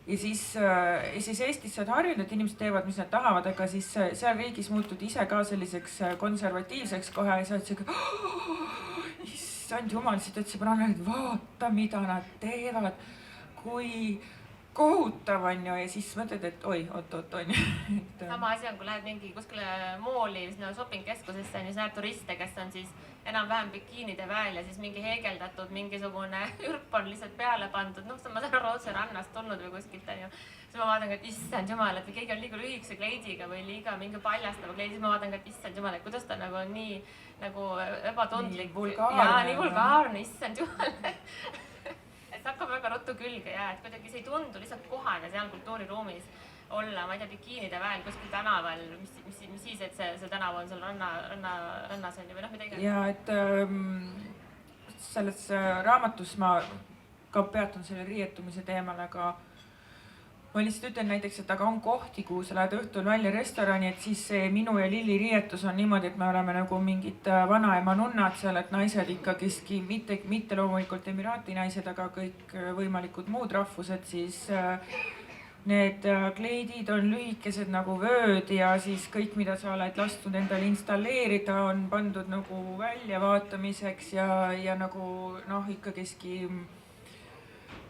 ja siis Eestis saad harjunud, et inimesed teevad, mis nad tahavad, aga siis seal riigis muutud ise ka selliseks konservatiivseks kohe ja sa oled siuke issand jumal, siis ta ütles, et vaata, mida nad teevad, kui kohutav on ju ja siis mõtled, et oi, oot on ju. Sama asi on, kui lähed mingi kuskile mooli, shopping keskusesse, siis näed turiste, kes on siis enam-vähem bikiinide väel ja siis mingi heegeldatud, mingisugune ürp on lihtsalt peale pandud, ma saan aru, otse rannast tulnud või kuskilt on ju. Siis ma vaatan, et issand jumal, et keegi on liiga lühikese kleidiga või liiga mingi paljastava kleidi, siis ma vaatan, et issand jumal, et kuidas ta nagu on nii nagu ebatundlik. Nii vulgaarne, issand jumal. Et see hakkab väga ruttu külge ja et kuidagi see ei tundu lihtsalt kohane seal kultuuriruumis olla, ma ei tea, bikiinide väel kuskil tänaval, mis siis, et see tänav on seal rannas on ju või mida iganes. Ja et selles raamatus ma ka peatun selle riietumise teemal, aga ma lihtsalt ütlen näiteks, et aga on kohti, kuhu sa lähed õhtul välja restorani, et siis see minu ja Lilli riietus on niimoodi, et me oleme nagu mingid vanaema nunnad seal, et naised ikkagiski, mitte loomulikult Emiraati naised, aga kõik võimalikud muud rahvused, siis need kleidid on lühikesed nagu vööd ja siis kõik, mida sa oled lasknud endale installeerida, on pandud nagu väljavaatamiseks ja nagu noh, ikkagiski,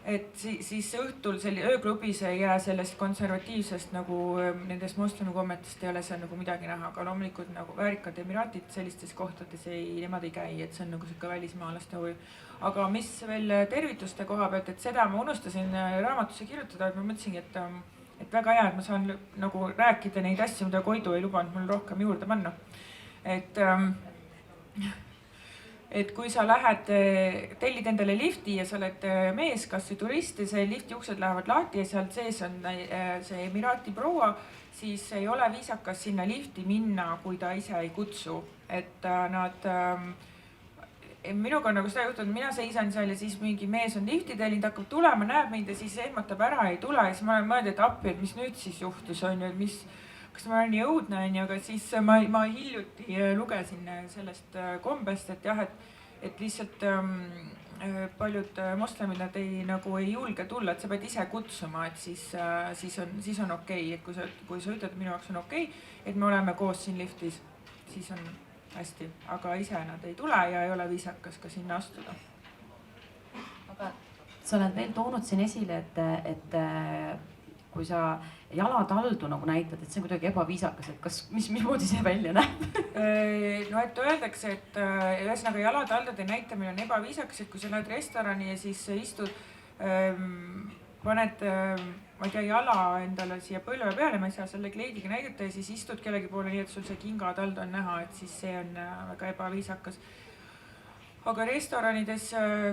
et siis õhtul ööklubis ei jää sellest konservatiivsest nagu nendest moslemi kommetest ei ole seal nagu midagi näha, aga loomulikult nagu väärikad Emiraatid sellistes kohtades nemad ei käi, et see on nagu sihuke välismaalaste huvi. Aga mis veel tervituste koha pealt, et seda ma unustasin raamatusse kirjutada, et ma mõtlesingi, et väga hea, et ma saan nagu rääkida neid asju, mida Koidu ei lubanud mul rohkem juurde panna. Et kui sa lähed, tellid endale lifti ja sa oled mees, kas või turist ja see lifti uksed lähevad lahti ja sealt sees on see Emiraati proua, siis ei ole viisakas sinna lifti minna, kui ta ise ei kutsu. Et nad, minuga on nagu seda juhtunud, mina seisan seal ja siis mingi mees on lifti tellinud, hakkab tulema, näeb mind ja siis ehmatab ära, ei tule ja siis ma olen mõelnud, et appi, et mis nüüd siis juhtus, on ju, et mis, kas ma olen jõudne, on ju, aga siis ma hiljuti lugesin sellest kombest, et jah, et lihtsalt paljud moslemid, nad ei julge tulla, et sa pead ise kutsuma, et siis on okei, et kui sa ütled, et minu jaoks on okei, et me oleme koos siin liftis, siis on hästi, aga ise nad ei tule ja ei ole viisakas ka sinna astuda. Aga sa oled veel toonud siin esile, et kui sa jalataldu nagu näitad, et see on kuidagi ebaviisakas, et kas, mismoodi see välja näeb? No et öeldakse, et ühesõnaga jalataldude näitamine on ebaviisakas, et kui sa lähed restorani ja siis istud, paned, ma ei tea, jala endale siia põlve peale, ma ei saa selle kleidiga näidata ja siis istud kellegi poole nii, et sul see kingatald on näha, et siis see on väga ebaviisakas. Aga restoranides,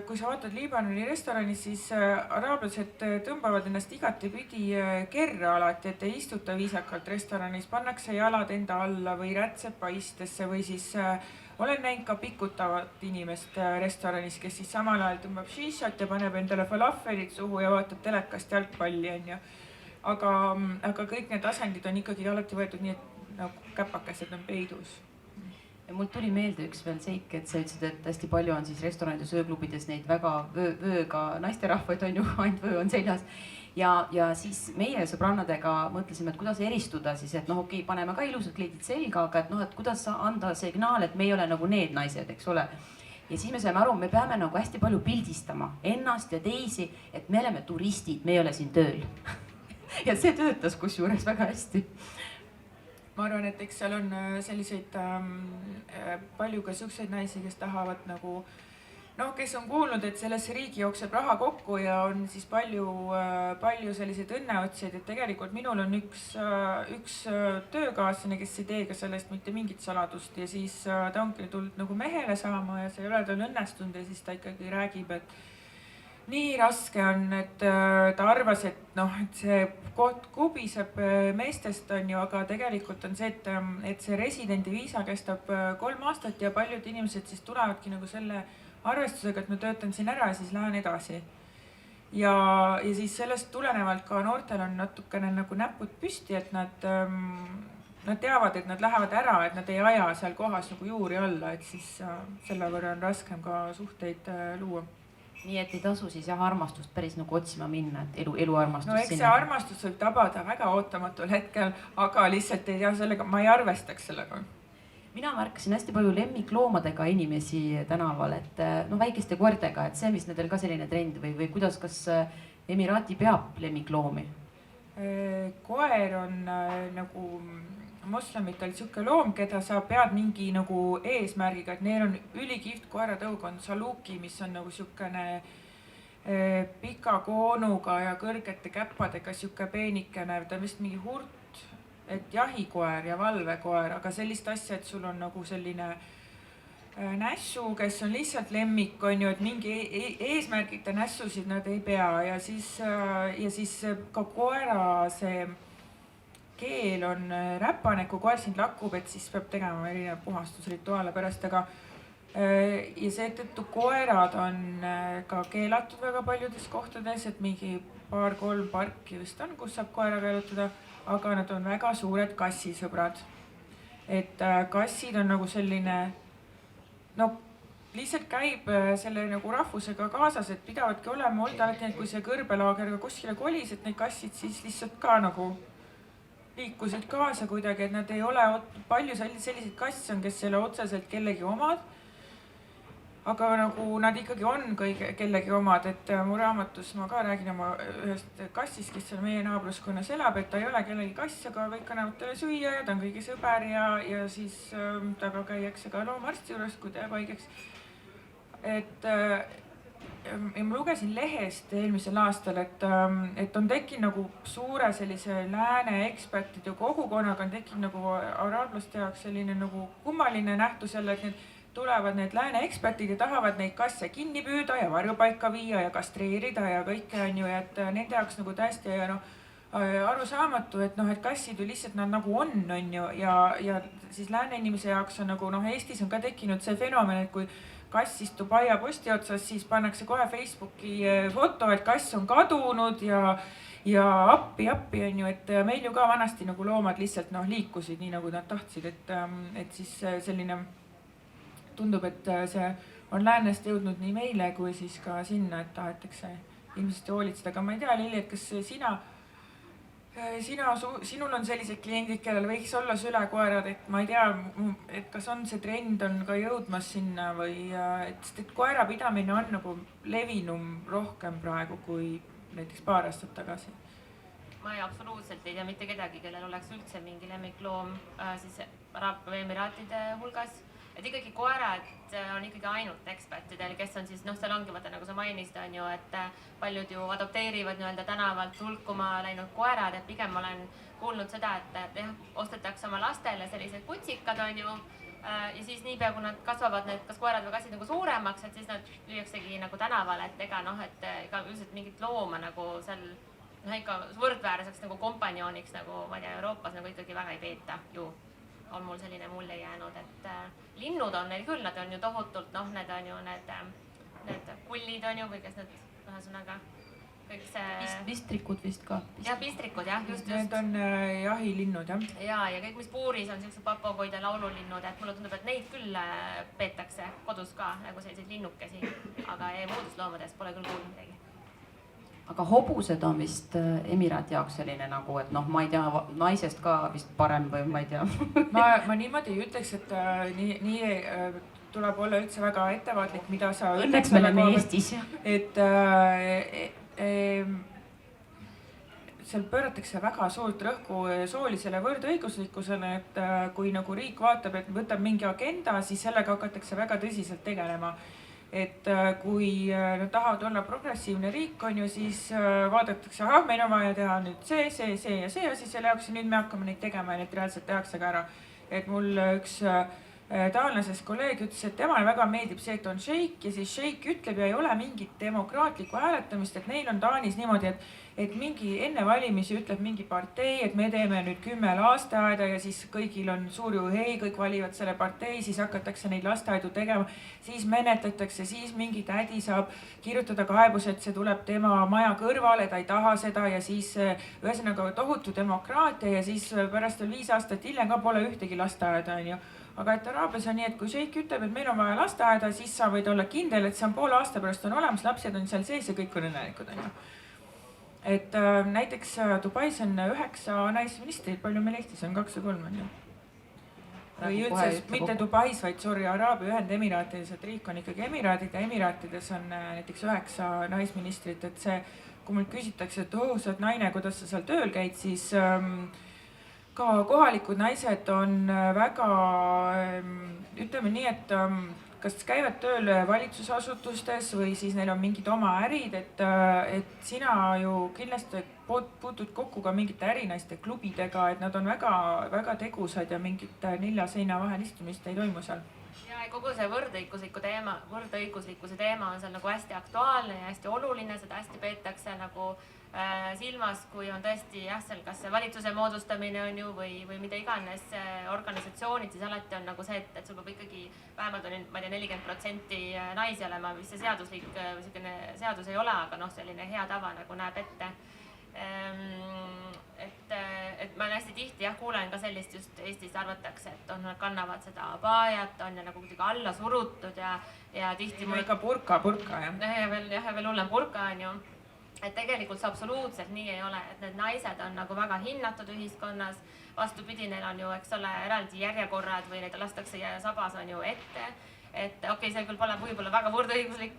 kui sa vaatad Liibanoni restoranis, siis araablased tõmbavad ennast igatepidi kerra alati, et ei istuta viisakalt restoranis, pannakse jalad enda alla või rätsepa istesse või siis olen näinud ka pikutavat inimest restoranis, kes siis samal ajal tõmbab šišat ja paneb endale falafelit suhu ja vaatab telekast jalgpalli, on ju. Aga kõik need asendid on ikkagi alati võetud nii, et nagu käpakesed on peidus. Ja mul tuli meelde üks veel seik, et sa ütlesid, et hästi palju on siis restoranides, ööklubides neid väga vööga naisterahvaid on ju, ainult vöö on seljas. Ja siis meie sõbrannadega mõtlesime, et kuidas eristuda siis, et noh, okei, paneme ka ilusad kleidid selga, aga et noh, et kuidas anda signaal, et me ei ole nagu need naised, eks ole. Ja siis me saime aru, me peame nagu hästi palju pildistama ennast ja teisi, et me oleme turistid, me ei ole siin tööl. Ja see töötas kusjuures väga hästi. Ma arvan, et eks seal on selliseid palju ka siukseid naisi, kes tahavad nagu, noh, kes on kuulnud, et sellesse riigi jookseb raha kokku ja on siis palju selliseid õnneotsijaid, et tegelikult minul on üks töökaaslane, kes ei tee ka sellest mitte mingit saladust ja siis ta ongi tulnud nagu mehele saama ja see ei ole tal õnnestunud ja siis ta ikkagi räägib, et nii raske on, et ta arvas, et noh, et see koht kubiseb meestest on ju, aga tegelikult on see, et see residendi viisa kestab 3 aastat ja paljud inimesed siis tulevadki nagu selle arvestusega, et ma töötan siin ära ja siis lähen edasi. Ja siis sellest tulenevalt ka noortel on natukene nagu näpud püsti, et nad teavad, et nad lähevad ära, et nad ei aja seal kohas nagu juuri alla, et siis selle võrra on raskem ka suhteid luua. Nii et ei tasu siis jah armastust päris nagu otsima minna, et eluarmastust no eks see armastus võib tabada väga ootamatul hetkel, aga lihtsalt ei tea sellega, ma ei arvestaks sellega. Mina märkasin hästi palju lemmikloomadega inimesi tänaval, et no väikeste koertega, et see, mis nendel ka selline trend või kuidas, kas Emiraati peab lemmikloomi? Koer on nagu moslemitel sihuke loom, keda sa pead mingi nagu eesmärgiga, et neil on ülikihvt koeratõugond Saluki, mis on nagu siukene pika koonuga ja kõrgete käppadega sihuke peenikene, ta on vist mingi hurt, et jahikoer ja valvekoer, aga sellist asja, et sul on nagu selline nässu, kes on lihtsalt lemmik, on ju, et mingi eesmärgita nässusid nad ei pea ja siis ka koera see keel on räpane, kui koer sind lakub, et siis peab tegema erinevaid puhastusrituaale pärast, aga ja seetõttu koerad on ka keelatud väga paljudes kohtades, et mingi 2-3 parki vist on, kus saab koeraga jalutada, aga nad on väga suured kassisõbrad. Et kassid on nagu selline, no lihtsalt käib selle nagu rahvusega kaasas, et pidavadki olema olnud alati, et kui see kõrbelaager ka kuskile kolis, et need kassid siis lihtsalt ka nagu liikusid kaasa kuidagi, et nad ei ole, palju selliseid kasse on, kes ei ole otseselt kellegi omad, aga nagu nad ikkagi on kellegi omad, et mu raamatus ma ka räägin oma ühest kassist, kes seal meie naabruskonnas elab, et ta ei ole kellegi kass, aga kõik annavad talle süüa ja ta on kõigi sõber ja siis taga käiakse ka loomaarsti juures, kui ta jääb haigeks. Et ma lugesin lehest eelmisel aastal, et on tekkinud nagu suure sellise lääne ekspertide kogukonnaga on tekkinud nagu araablaste jaoks selline nagu kummaline nähtus jälle, et tulevad need lääne eksperdid ja tahavad neid kasse kinni püüda ja varjupaika viia ja kastreerida ja kõike on ju, et nende jaoks nagu täiesti arusaamatu, et et kassid ju lihtsalt nad nagu on ju, ja siis lääne inimese jaoks on nagu Eestis on ka tekkinud see fenomen, et kui kass istub aia posti otsas, siis pannakse kohe Facebooki foto, et kass on kadunud ja appi on ju, et meil ju ka vanasti nagu loomad lihtsalt liikusid nii nagu nad tahtsid, et siis selline tundub, et see on läänest jõudnud nii meile kui siis ka sinna, et tahetakse ilmselt hoolitseda, aga ma ei tea, Lilli, et kas sinul on sellised kliendid, kellel võiks olla sülekoerad, et ma ei tea, et kas on see trend on ka jõudmas sinna või et koerapidamine on nagu levinum rohkem praegu kui näiteks paar aastat tagasi? Ma absoluutselt ei tea mitte kedagi, kellel oleks üldse mingi lemmikloom siis Araabia Emiraatide hulgas. Et ikkagi koerad on ikkagi ainult ekspertidel, kes on siis, seal ongi, vaata nagu sa mainisid, on ju, et paljud ju adopteerivad tänavalt hulkuma läinud koerad, et pigem olen kuulnud seda, et jah, ostetakse oma lastele sellised kutsikad, on ju, ja siis niipea, kui nad kasvavad, need kas koerad või kassid nagu suuremaks, et siis nad lüüaksegi nagu tänavale, et ega üldiselt mingit looma nagu seal ikka võrdväärseks nagu kompanjooniks nagu, ma ei tea, Euroopas nagu ikkagi väga ei peeta ju. On mul selline mulje jäänud, et linnud on neil küll, nad on ju tohutult, need on ju need kullid on ju, või kes need, ühesõnaga, kõik see... Pistrikud vist ka. Jah, pistrikud, jah, just. Need on jahilinnud, jah. Ja kõik, mis puuris on sellised papagoid ja laululinnud, et mulle tundub, et neid küll peetakse kodus ka, nagu selliseid linnukesi, aga muudest loomades pole küll kuulnud midagi. Aga hobused on vist Emiraati jaoks selline nagu, et ma ei tea, naisest ka vist parem või ma ei tea. ma niimoodi ei ütleks, et nii tuleb olla üldse väga ettevaatlik, mida sa... Õnneks me oleme Eestis. Et seal pööratakse väga suurt rõhku soolisele võrdõiguslikkusele, et kui nagu riik vaatab, et võtab mingi agenda, siis sellega hakatakse väga tõsiselt tegelema. Et kui nad tahavad olla progressiivne riik, on ju, siis vaadatakse, meil on vaja teha nüüd see ja see asi selle jaoks ja nüüd me hakkame neid tegema ja need reaalselt tehakse ka ära. Et mul üks taanlasest kolleeg ütles, et temale väga meeldib see, et on šeik ja siis šeik ütleb ja ei ole mingit demokraatlikku hääletamist, et neil on Taanis niimoodi, et mingi enne valimisi ütleb mingi partei, et me teeme nüüd 10 lasteaeda ja siis kõigil on suur juhei, kõik valivad selle partei, siis hakatakse neid lasteaedu tegema, siis menetletakse, siis mingi tädi saab kirjutada kaebuse, et see tuleb tema maja kõrvale, ta ei taha seda ja siis ühesõnaga tohutu demokraatia ja siis pärast 5 aastat hiljem ka pole ühtegi lasteaeda, on ju. Aga et Araabias on nii, et kui šeik ütleb, et meil on vaja lasteaeda, siis sa võid olla kindel, et see on poole aasta pärast on olemas, lapsed on seal sees ja kõik on õnnelikud, on ju. Et näiteks Dubais on 9 naisministrit, palju meil Eestis on 2 või 3 on ju. Või üldse mitte Dubais, vaid Araabia Ühendemiraatides, et riik on ikkagi Emiraadid ja Emiraatides on näiteks 9 naisministrit, et see, kui mul küsitakse, et sa oled naine, kuidas sa seal tööl käid, siis ka kohalikud naised on väga, ütleme nii, et kas käivad tööl valitsusasutustes või siis neil on mingid oma ärid, et sina ju kindlasti puutud kokku ka mingite ärinaiste klubidega, et nad on väga, väga tegusad ja mingit 4 seina vahel istumist ei toimu seal. ja kogu see võrdõiguslikkuse teema on seal nagu hästi aktuaalne ja hästi oluline, seda hästi peetakse nagu silmas, kui on tõesti jah, seal kas see valitsuse moodustamine on ju või mida iganes organisatsioonid, siis alati on nagu see, et sul peab ikkagi vähemalt on, ma ei tea, 40% naisi olema, mis see seaduslik või selline seadus ei ole, aga noh, selline hea tava nagu näeb ette. Et ma hästi tihti jah, kuulen ka sellist just Eestis arvatakse, et on, nad kannavad seda abajat, on ja nagu kuidagi alla surutud ja tihti või ka burka jah. Ja veel hullem burka on ju. Et tegelikult see absoluutselt nii ei ole, et need naised on nagu väga hinnatud ühiskonnas, vastupidi, neil on ju, eks ole, eraldi järjekorrad või neid lastakse sabas on ju ette, et okei, see küll pole võib-olla väga võrdõiguslik,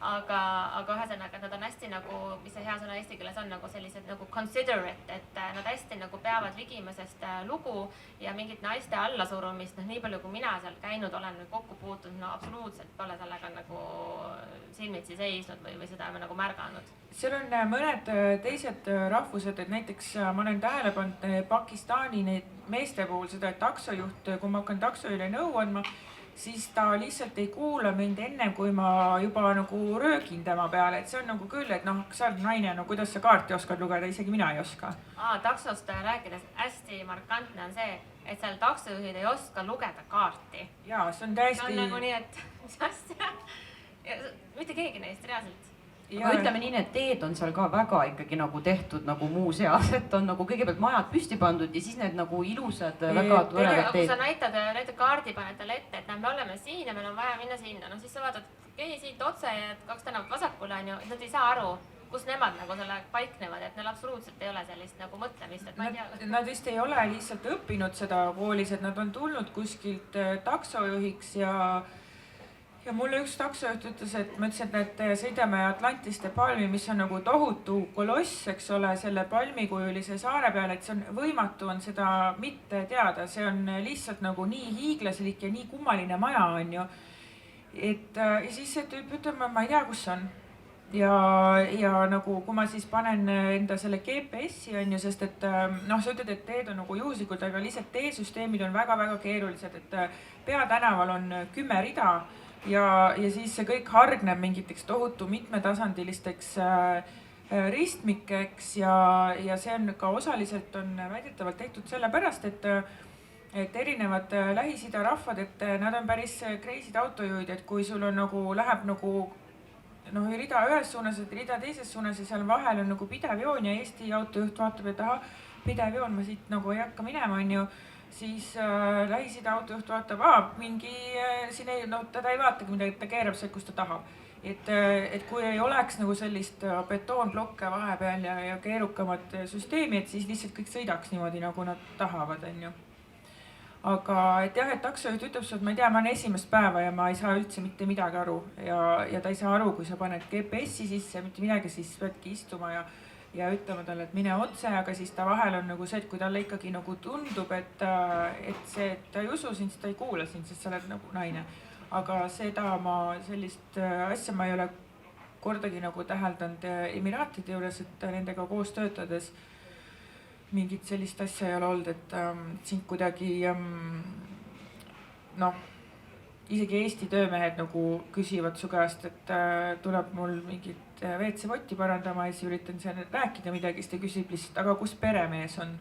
aga ühesõnaga nad on hästi nagu, mis see hea sõna eesti keeles on, nagu sellised nagu considerate, et nad hästi nagu peavad ligimesest lugu ja mingit naiste allasurumist, noh nii palju kui mina seal käinud olen või kokku puutunud, no absoluutselt pole sellega nagu silmitsi seisnud või seda me nagu märganud. Seal on mõned teised rahvused, et näiteks ma olen tähele pannud Pakistani neid meeste puhul seda, et taksojuht, kui ma hakkan taksojuhile nõu andma, siis ta lihtsalt ei kuula mind ennem, kui ma juba nagu röögin tema peale, et see on nagu küll, et noh, sa oled naine, no kuidas sa kaarti oskad lugeda, isegi mina ei oska. Taksost rääkides hästi markantne on see, et seal taksojuhid ei oska lugeda kaarti. Jaa, see on täiesti... On nagu nii, et mis asja? Mitte keegi neist reaalselt. Aga ütleme nii, et teed on seal ka väga ikkagi nagu tehtud nagu muuseas, et on nagu kõigepealt majad püsti pandud ja siis need nagu ilusad väga toredad teed. Kui sa näitad kaardi, paned talle ette, et me oleme siin ja meil on vaja minna sinna, no siis sa vaatad, okei, siit otse ja 2 tänavat vasakule on ju, et nad ei saa aru, kus nemad nagu selle paiknevad, et neil absoluutselt ei ole sellist nagu mõtlemist, et ma ei tea. Nad vist ei ole lihtsalt õppinud seda koolis, et nad on tulnud kuskilt taksojuhiks ja mulle üks taksojuht ütles, et ma ütlesin, et sõidame Atlantiste palmi, mis on nagu tohutu koloss, eks ole, selle palmikujulise saare peale, et see on võimatu on seda mitte teada, see on lihtsalt nagu nii hiiglaslik ja nii kummaline maja on ju. Et ja siis see tüüp ütleb, ma ei tea, kus on. Ja nagu, kui ma siis panen enda selle GPS-i on ju, sest et noh, sa ütled, et teed on nagu juhuslikult, aga lihtsalt teesüsteemid on väga-väga keerulised, et peatänaval on 10 rida ja siis see kõik hargneb mingiteks tohutu mitmetasandilisteks ristmikeks ja see on ka osaliselt on väidetavalt tehtud sellepärast, et erinevad Lähis-Ida rahvad, et nad on päris crazy'd autojuhid, et kui sul on nagu, läheb nagu noh, rida ühes suunas, et rida teises suunas ja seal vahel on nagu pidev joon ja Eesti autojuht vaatab, et aha, pidev joon, ma siit nagu ei hakka minema, on ju. Siis Lähis-Ida autojuht vaatab, mingi, siin ei, no teda ei vaatagi midagi, ta keerab see, kus ta tahab. Et kui ei oleks nagu sellist betoonblokke vahepeal ja keerukamat süsteemi, et siis lihtsalt kõik sõidaks niimoodi, nagu nad tahavad, on ju. Aga et jah, et taksojuht ütleb sulle, et ma ei tea, ma olen esimest päeva ja ma ei saa üldse mitte midagi aru ja ta ei saa aru, kui sa paned GPS-i sisse ja mitte midagi, siis peadki istuma ja ütlema talle, et mine otse, aga siis ta vahel on nagu see, et kui talle ikkagi nagu tundub, et see, et ta ei usu sind, siis ta ei kuula sind, sest sa oled nagu naine. Aga sellist asja ma ei ole kordagi nagu täheldanud Emiraatide juures, et nendega koos töötades mingit sellist asja ei ole olnud, et sind kuidagi noh, isegi Eesti töömehed nagu küsivad su käest, et tuleb mul mingit WC-votti parandama ja siis üritan seal rääkida midagi, siis ta küsib lihtsalt, aga kus peremees on?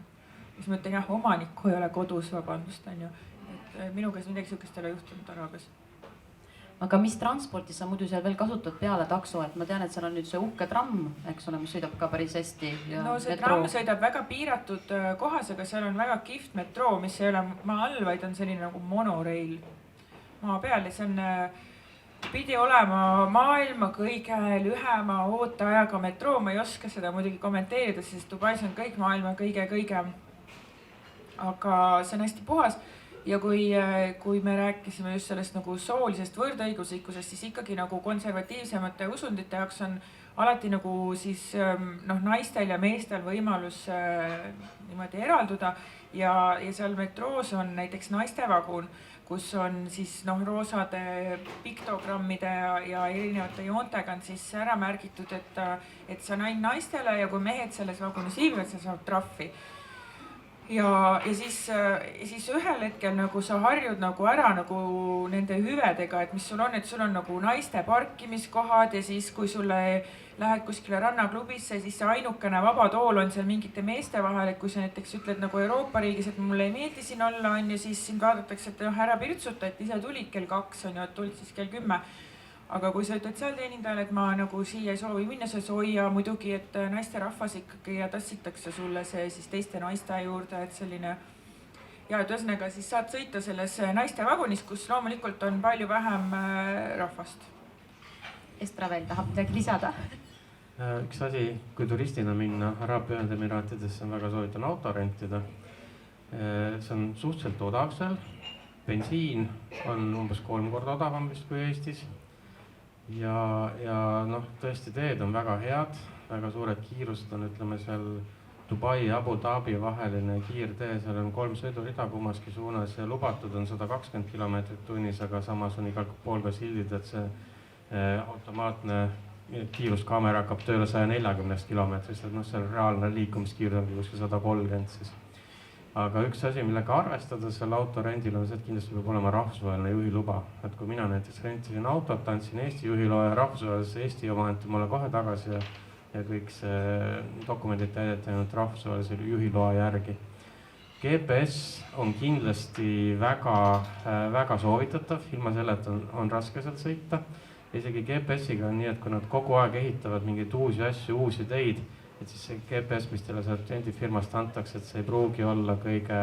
Siis ma ütlen jah, omanikku ei ole kodus, vabandust, on ju. Et minuga midagi sihukest ei ole juhtunud Araabias. Aga mis transporti sa muidu seal veel kasutad peale takso, et ma tean, et seal on nüüd see uhke tramm, eks ole, mis sõidab ka päris hästi. No see tramm sõidab väga piiratud kohas, aga seal on väga kihvt metroo, mis ei ole maa all, vaid on selline nagu monoreil maa peal ja see on, pidi olema maailma kõige lühema ooteajaga metroo, ma ei oska seda muidugi kommenteerida, sest Dubais on kõik maailma kõige, aga see on hästi puhas. Ja kui me rääkisime just sellest nagu soolisest võrdõiguslikkusest, siis ikkagi nagu konservatiivsemate usundite jaoks on alati nagu siis noh, naistel ja meestel võimalus niimoodi eralduda ja seal metroos on näiteks naistevagun, kus on siis noh, roosade piktogrammide ja erinevate joontega on siis ära märgitud, et see on ainult naistele ja kui mehed selles vagunis viibivad, sa saad trahvi. ja siis ühel hetkel nagu sa harjud nagu ära nagu nende hüvedega, et mis sul on, et sul on nagu naiste parkimiskohad ja siis, kui sulle lähed kuskile rannaklubisse, siis see ainukene vaba tool on seal mingite meeste vahel, et kui sa näiteks ütled nagu Euroopa riigis, et mulle ei meeldi siin olla, on ju, siis sind vaadatakse, et noh, ära pirtsuta, et ise tulid kell 2, on ju, et tulid siis kell 10. Aga kui sa ütled seal teenindajale, et ma nagu siia ei soovi minna, siis hoia muidugi, et naisterahvas ikkagi ja tassitakse sulle see siis teiste naiste juurde, et selline ja et ühesõnaga siis saad sõita selles naiste vagunis, kus loomulikult on palju vähem rahvast. Estra veel tahab midagi lisada? Üks asi, kui turistina minna Araabia Ühendemiraatidesse, on väga soovitan auto rentida. See on suhteliselt odav seal. Bensiin on umbes 3 korda odavam vist kui Eestis. Ja noh, tõesti teed on väga head, väga suured kiirused on, ütleme seal Dubai ja Abu Dhabi vaheline kiirtee, seal on 3 sõidurida kummaski suunas ja lubatud on 120 kilomeetrit tunnis, aga samas on igal pool ka sildid, et see automaatne kiiruskaamera hakkab tööle 140 kilomeetrist, et noh, seal reaalne liikumiskiirus on kuskil 130 siis. Aga üks asi, millega arvestada seal autorendil on see, et kindlasti peab olema rahvusvaheline juhiluba. Et kui mina näiteks rentisin autot, andsin Eesti juhiloa ja rahvusvahelise Eesti oma anti mulle kohe tagasi ja kõik see dokumendid täideti ainult rahvusvahelise juhiloa järgi. GPS on kindlasti väga soovitatav, ilma selleta on raske sealt sõita. Isegi GPS-iga on nii, et kui nad kogu aeg ehitavad mingeid uusi asju, uusi teid, et siis see GPS, mis teile sealt endifirmast antakse, et see ei pruugi olla kõige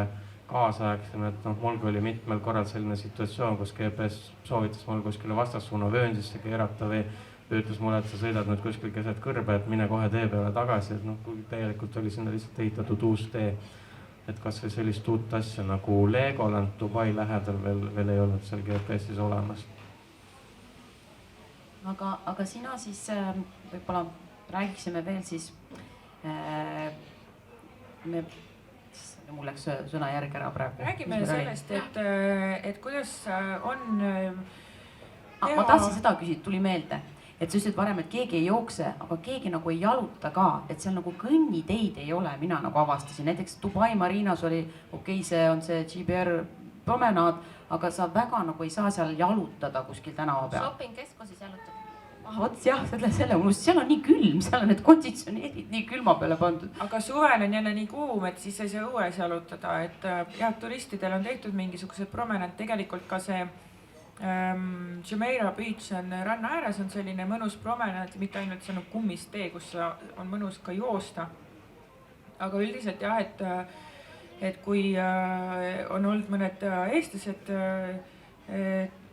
kaasaegsem, et noh, mulgi oli mitmel korral selline situatsioon, kus GPS soovitas mul kuskile vastassuuna vööndisse keerata või ütles mulle, et sa sõidad nüüd kuskil keset kõrbe, et mine kohe tee peale tagasi, et noh, kui tegelikult oli sinna lihtsalt ehitatud uus tee. Et kas või sellist uut asja nagu Legoland Dubai lähedal veel ei olnud seal GPS-is olemas. Aga sina siis võib-olla räägiksime veel siis, mul läks sõna järg ära praegu. Räägime sellest, et kuidas on teha... Ma tahtsin seda küsida, tuli meelde, et sa ütlesid varem, et keegi ei jookse, aga keegi nagu ei jaluta ka, et seal nagu kõnniteid ei ole, mina nagu avastasin. Näiteks Dubai Marinas oli, see on see GBR promenaad, aga sa väga nagu ei saa seal jalutada kuskil tänava peal. Shopping-keskuses jalutada. Vot jah, selle unust, seal on nii külm, seal on need konditsioneerid nii külma peale pandud. Aga suvel on jälle nii kuum, et siis ei saa õues jalutada, et jah, turistidel on tehtud mingisugused promenad, tegelikult ka see Jumeirah Beach on ranna ääres, on selline mõnus promenad, mitte ainult see on kummistee, kus on mõnus ka joosta. Aga üldiselt jah, et kui on olnud mõned eestlased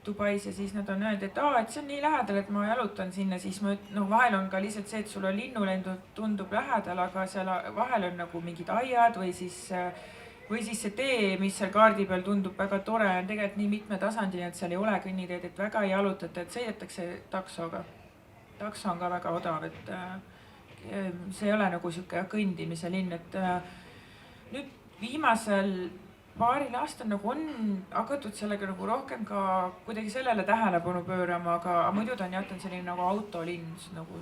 Dubais ja siis nad on öelnud, et see on nii lähedal, et ma jalutan sinna, siis vahel on ka lihtsalt see, et sul on linnulendu tundub lähedal, aga seal vahel on nagu mingid aiad või siis see tee, mis seal kaardi peal tundub väga tore, on tegelikult nii mitmetasandine, et seal ei ole kõnniteed, et väga ei jalutata, et sõidetakse taksoga. Takso on ka väga odav, et see ei ole nagu sihuke kõndimise linn, et nüüd viimasel paaril aastal nagu on hakatud sellega nagu rohkem ka kuidagi sellele tähelepanu pöörama, aga muidu ta on jätnud selline nagu autolinn, nagu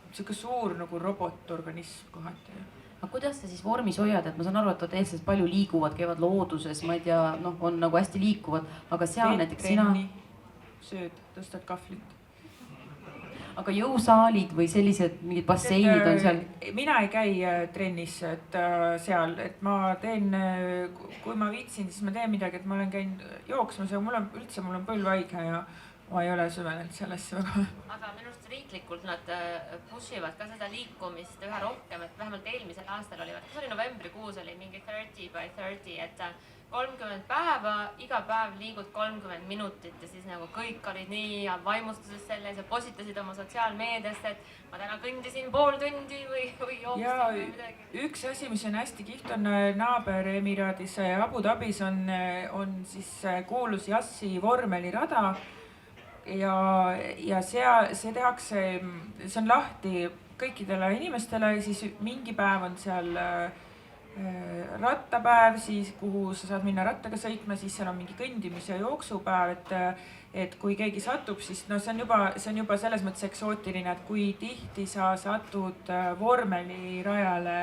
sihuke suur nagu robotorganism kohati. Aga kuidas sa siis vormis hoiad, et ma saan aru, et eestlased palju liiguvad, käivad looduses, ma ei tea, on nagu hästi liikuvad, aga seal näiteks sina... Sööd, tõstad kahvlit. Aga jõusaalid või sellised mingid basseinid on seal? Mina ei käi trennis seal, et ma teen, kui ma viitsin, siis ma teen midagi, et ma olen käinud jooksmas ja mul on põlvaige ja ma ei ole süvenenud sellesse väga. Aga minust riiklikult nad pushivad ka seda liikumist üha rohkem, et vähemalt eelmisel aastal oli, kas oli novembrikuus oli mingi 30 by 30, et 30 päeva, iga päev liigud 30 minutit ja siis nagu kõik olid nii vaimustuses selles ja positasid oma sotsiaalmeediasse, et ma täna kõndisin pool tundi või jooksin või midagi. Üks asi, mis on hästi kiht, on naaberemiraadis Abu Dhabis on siis kuulus Yassi vormelirada ja see tehakse, see on lahti kõikidele inimestele, siis mingi päev on seal rattapäev, siis kuhu sa saad minna rattaga sõitma, siis seal on mingi kõndimis- ja jooksupäev, et kui keegi satub, siis see on juba selles mõttes eksootiline, et kui tihti sa satud vormelirajale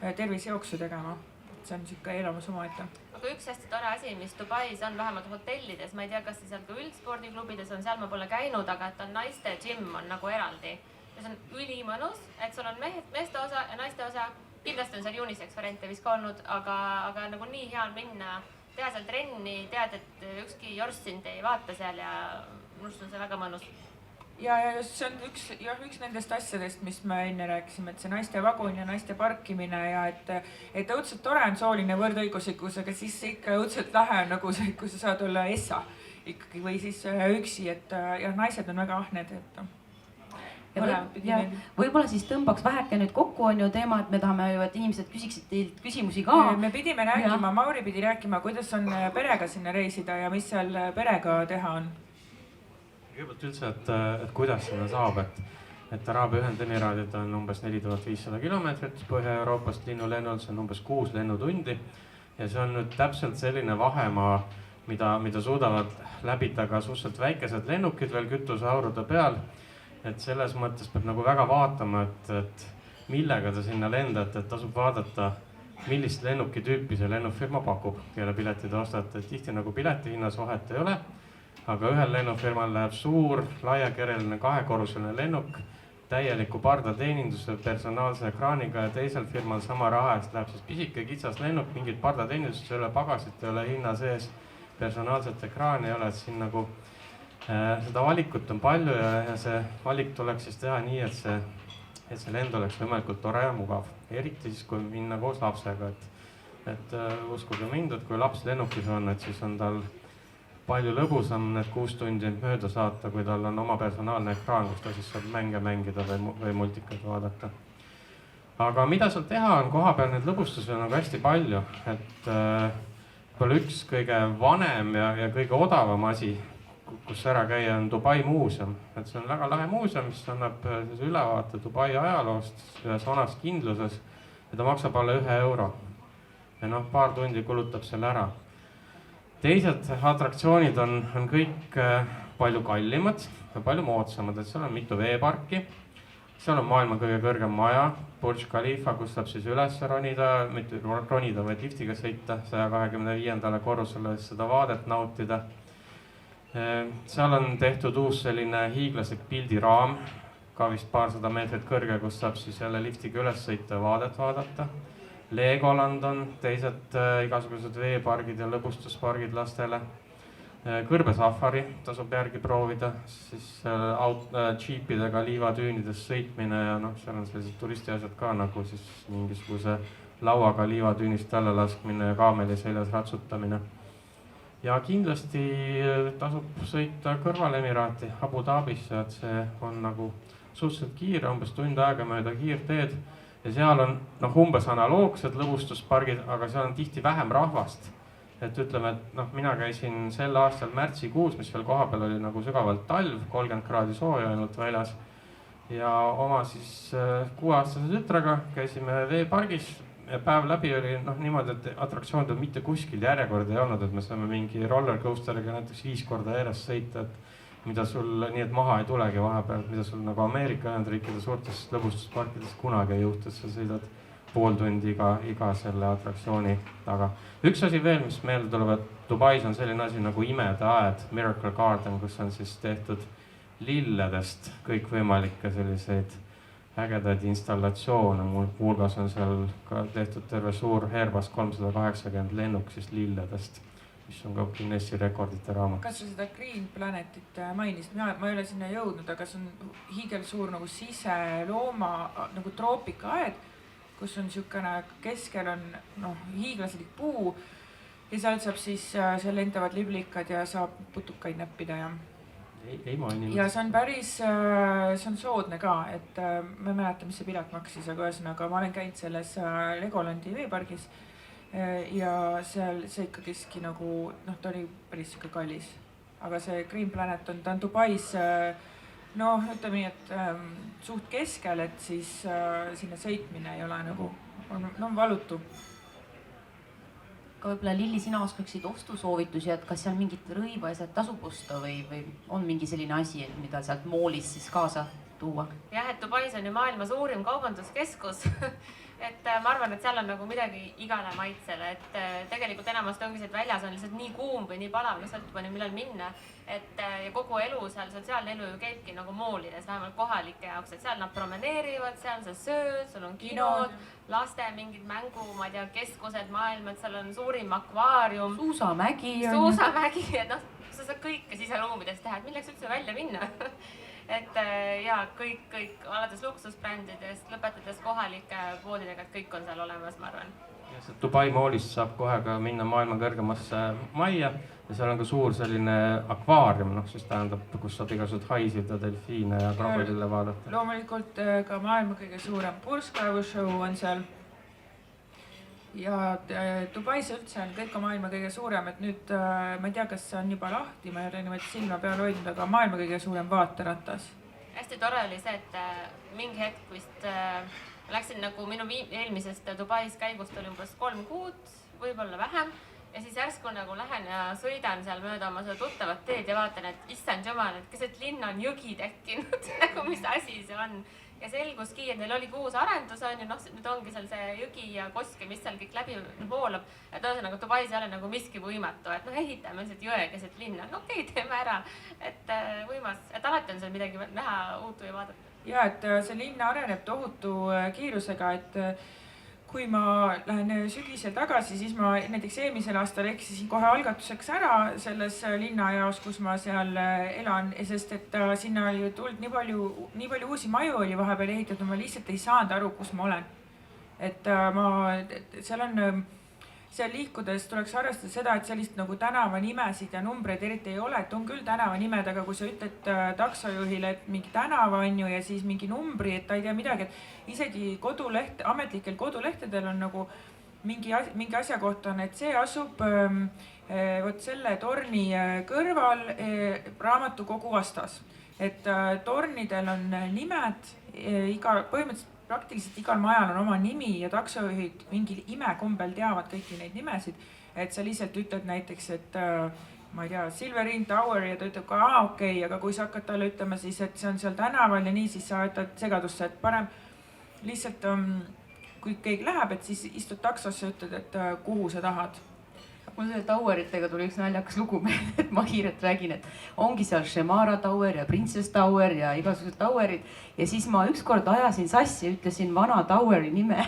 tervisejooksu tegema. See on niisugune elamus omaette. aga üks hästi tore asi, mis Dubais on vähemalt hotellides, ma ei tea, kas see seal ka üldspordiklubides on, seal ma pole käinud, aga et on naiste džimm on nagu eraldi ja see on ülimõnus, et sul on meeste osa ja naiste osa. Kindlasti on seal unisex variante vist ka olnud, aga nagu nii hea on minna, teha seal trenni, tead, et ükski jorss sind ei vaata seal ja minust on see väga mõnus. Ja just see on üks nendest asjadest, mis me enne rääkisime, et see naiste vagun ja naiste parkimine ja et õudselt tore on sooline võrdõiguslikkus, aga siis ikka õudselt lahe on nagu see, kui sa saad olla essa ikkagi või siis üksi, et ja naised on väga ahned, et ja võib-olla siis tõmbaks väheke nüüd kokku on ju teema, et me tahame ju, et inimesed küsiksid teilt küsimusi ka. Me pidime rääkima, Mauri pidi rääkima, kuidas on perega sinna reisida ja mis seal perega teha on. Kõigepealt üldse, et kuidas seda saab, et Araabia Ühendemiraadid on umbes 4500 kilomeetrit Põhja-Euroopast linnulennul, see on umbes 6 lennutundi ja see on nüüd täpselt selline vahemaa, mida suudavad läbida ka suhteliselt väikesed lennukid veel kütuseaurude peal. Et selles mõttes peab nagu väga vaatama, et millega te sinna lendate, et tasub vaadata, millist lennukitüüpi see lennufirma pakub, kelle piletid ostate. Tihti nagu piletihinnas vahet ei ole, aga ühel lennufirmal läheb suur, laiakereline 2-korruseline lennuk, täieliku pardateeninduse personaalse ekraaniga ja teisel firmal sama raha eest läheb siis pisike kitsas lennuk, mingit pardateenindust ei ole, pagasit ei ole, hinna sees, personaalset ekraani ei ole, et siin nagu seda valikut on palju ja see valik tuleks siis teha nii, et see lend oleks võimalikult tore ja mugav. Eriti siis, kui minna koos lapsega, et uskuge mind, et kui laps lennukis on, et siis on tal palju lõbusam need 6 tundi mööda saata, kui tal on oma personaalne ekraan, kus ta siis saab mänge mängida või multikaid vaadata. Aga mida seal teha on, koha peal neid lõbustusi on nagu hästi palju, et võib-olla üks kõige vanem ja kõige odavam asi, kus ära käia on Dubai muuseum, et see on väga lahe muuseum, mis annab ülevaate Dubai ajaloost ühes vanas kindluses ja ta maksab alla 1 euro. Ja paar tundi kulutab selle ära. Teised atraktsioonid on kõik palju kallimad ja palju moodsamad, et seal on mitu veeparki. Seal on maailma kõige kõrgem maja, Burj Khalifa, kus saab siis üles ronida, mitte ronida, vaid liftiga sõita 125. korrusele seda vaadet nautida. Seal on tehtud uus selline hiiglaslik pildiraam, ka vist paarsada meetrit kõrge, kus saab siis jälle liftiga üles sõita ja vaadet vaadata. Legoland on teised igasugused veepargid ja lõbustuspargid lastele. Kõrbesafari tasub järgi proovida, siis džiipidega liivatüünides sõitmine ja seal on sellised turistiasjad ka nagu siis mingisuguse lauaga liivatüünist alla laskmine ja kaameli seljas ratsutamine. Ja kindlasti tasub sõita kõrvalemiraati Abu Dhabisse, et see on nagu suhteliselt kiire, umbes tund aega mööda kiirteed ja seal on umbes analoogsed lõbustuspargid, aga seal on tihti vähem rahvast. Et ütleme, et mina käisin sel aastal märtsikuus, mis veel koha peal oli nagu sügavalt talv, 30 kraadi sooja ainult väljas ja oma siis 6-aastase tütrega käisime veepargis. Ja päev läbi oli niimoodi, et atraktsioonid mitte kuskil järjekord ei olnud, et me saame mingi rollercoasteriga näiteks 5 korda järjest sõita, et mida sul nii, et maha ei tulegi vahepeal, mida sul nagu Ameerika Ühendriikide suurtes lõbustusparkides kunagi ei juhtu, et sa sõidad pool tundi iga selle atraktsiooni taga. Üks asi veel, mis meelde tuleb, et Dubais on selline asi nagu imede aed, Miracle Garden, kus on siis tehtud lilledest kõikvõimalikke selliseid ägedaid installatsioone, hulgas on seal ka tehtud terve suur Airbus 380 lennuk siis lilledest, mis on ka Guinessi rekordite raamat. Kas sa seda Green Planetit mainisid? Ma ei ole sinna jõudnud, aga see on hiigelsuur nagu siselooma nagu troopikaaed, kus on niisugune keskel on hiiglaslik puu ja sealt saab siis, seal lendavad liblikad ja saab putukaid näppida ja Ei maininud. Ja see on päris, see on soodne ka, et ma ei mäleta, mis see pilet maksis, aga ühesõnaga ma olen käinud selles Legolandi veepargis ja seal see ikkagiski nagu, ta oli päris siuke kallis. Aga see Green Planet ta on Dubais, ütleme nii, et suht keskel, et siis sinna sõitmine ei ole nagu, on valutu. Ka võib-olla Lilli, sina oskaksid ostusoovitusi, et kas seal mingit rõiva asjad tasub osta või on mingi selline asi, mida sealt moolis siis kaasa tuua? jah, et Dubais on ju maailma suurim kaubanduskeskus et ma arvan, et seal on nagu midagi igale maitsele, et tegelikult enamasti ongi see, et väljas on lihtsalt nii kuum või nii palav, no sõltub on ju millal minna, et ja kogu elu seal, sotsiaalne elu ju käibki nagu moolides, vähemalt kohalike jaoks, et seal nad promeneerivad, seal sa sööd, sul on kinod, laste mingid mängu, ma ei tea, keskused maailma, et seal on suurim akvaarium, suusamägi, et noh, sa saad kõike siseruumides teha, et milleks üldse välja minna et ja kõik alates luksusbrändidest, lõpetades kohalike poodidega, et kõik on seal olemas, ma arvan. Dubai Mallist saab kohe ka minna maailma kõrgemasse majja ja seal on ka suur selline akvaarium, noh siis tähendab, kus saab igasugused haisid ja delfiine ja krokodille vaadata. Loomulikult ka maailma kõige suurem Burj Khalifa show on seal. Ja Dubais üldse on kõik maailma kõige suurem, et nüüd ma ei tea, kas see on juba lahti, ma ei ole niimoodi silma peal hoidnud, aga maailma kõige suurem vaateratas. Hästi tore oli see, et mingi hetk vist läksin nagu minu eelmisest Dubais käigust oli umbes 3 kuud, võib-olla vähem. Ja siis järsku nagu lähen ja sõidan seal mööda oma seda tuttavat teed ja vaatan, et issand jumal, et keset linna on jõgi tekkinud, nagu mis asi see on. Ja selguski, et neil oligi uus arendus on ju, noh, nüüd ongi seal see jõgi ja koske, mis seal kõik läbi voolab. Et ühesõnaga Dubais ei ole nagu miski võimatu, et noh, ehitame lihtsalt jõe keset linna. No okei, teeme ära, et võimas, et alati on seal midagi näha uut või vaadata. Ja, et see linn areneb tohutu kiirusega, et kui ma lähen sügisel tagasi, siis ma näiteks eelmisel aastal eksisin kohe algatuseks ära selles linnajaos, kus ma seal elan, sest et sinna oli tulnud nii palju uusi maju oli vahepeal ehitatud, ma lihtsalt ei saanud aru, kus ma olen. Et seal liikudes tuleks arvestada seda, et sellist nagu tänavanimesid ja numbreid eriti ei ole, et on küll tänavanimed, aga kui sa ütled taksojuhile, et mingi tänava on ju ja siis mingi numbri, et ta ei tea midagi, et isegi ametlikel kodulehtedel on nagu mingi asja kohta on, et see asub vot selle torni kõrval raamatukogu vastas. Et tornidel on nimed, põhimõtteliselt praktiliselt igal majal on oma nimi ja taksojuhid mingil imekombel teavad kõiki neid nimesid, et sa lihtsalt ütled näiteks, et ma ei tea, Silverine Tower ja ta ütleb ka, okei, aga kui sa hakkad talle ütlema siis, et see on seal tänaval ja nii, siis sa võtad segadusse, et parem lihtsalt, kui keegi läheb, et siis istud taksosse ja ütled, et kuhu sa tahad. Mul selle Toweritega tuli üks naljakas lugu meelde, et ma kiirelt räägin, et ongi seal Shemara Tower ja Princess Tower ja igasugused Towerid. Ja siis ma ükskord ajasin sassi ja ütlesin vana Toweri nime.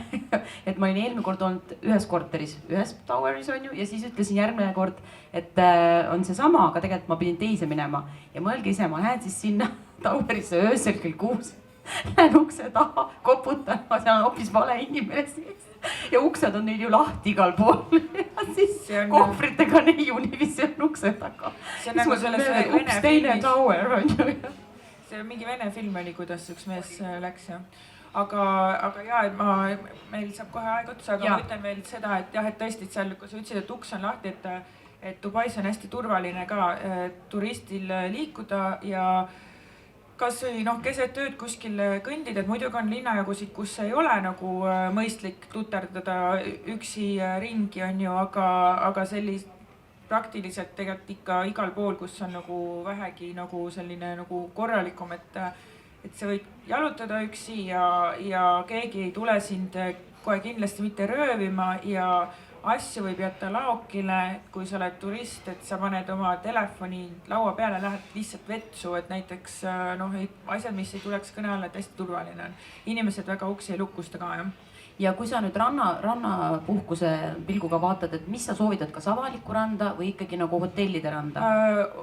Et ma olin eelmine kord olnud ühes korteris, ühes Toweris on ju, ja siis ütlesin järgmine kord, et on see sama, aga tegelikult ma pidin teise minema. Ja mõelge ise, ma lähen siis sinna Towerisse öösel kell 6. Lähen ukse taha, koputan, ma seal on hoopis vale inimene sees. Ja uksed on neil ju lahti igal pool. Ja siis kohvritega neiu niiviisi on ukse taga. See on nagu selles uks teine Tower on ju. See mingi vene film oli, kuidas üks mees läks ja. Aga ja, et meil saab kohe aeg otsa, aga ma ütlen veel seda, et jah, et tõesti, et seal, kui sa ütlesid, et uks on lahti, et Dubais on hästi turvaline ka turistil liikuda ja kas või keset ööd kuskil kõndida, et muidugi on linnajagusid, kus ei ole nagu mõistlik tuterdada üksi ringi on ju, aga sellist praktiliselt tegelikult ikka igal pool, kus on nagu vähegi nagu selline nagu korralikum, et sa võid jalutada üksi ja keegi ei tule sind kohe kindlasti mitte röövima ja asju võib jätta laokile, kui sa oled turist, et sa paned oma telefoni laua peale, lähed lihtsalt vetsu, et näiteks asjad, mis ei tuleks kõne alla, et hästi turvaline on. Inimesed väga uksi ei lukusta ka, jah. Ja kui sa nüüd rannapuhkuse pilguga vaatad, et mis sa soovitad, kas avalikku randa või ikkagi nagu hotellide randa?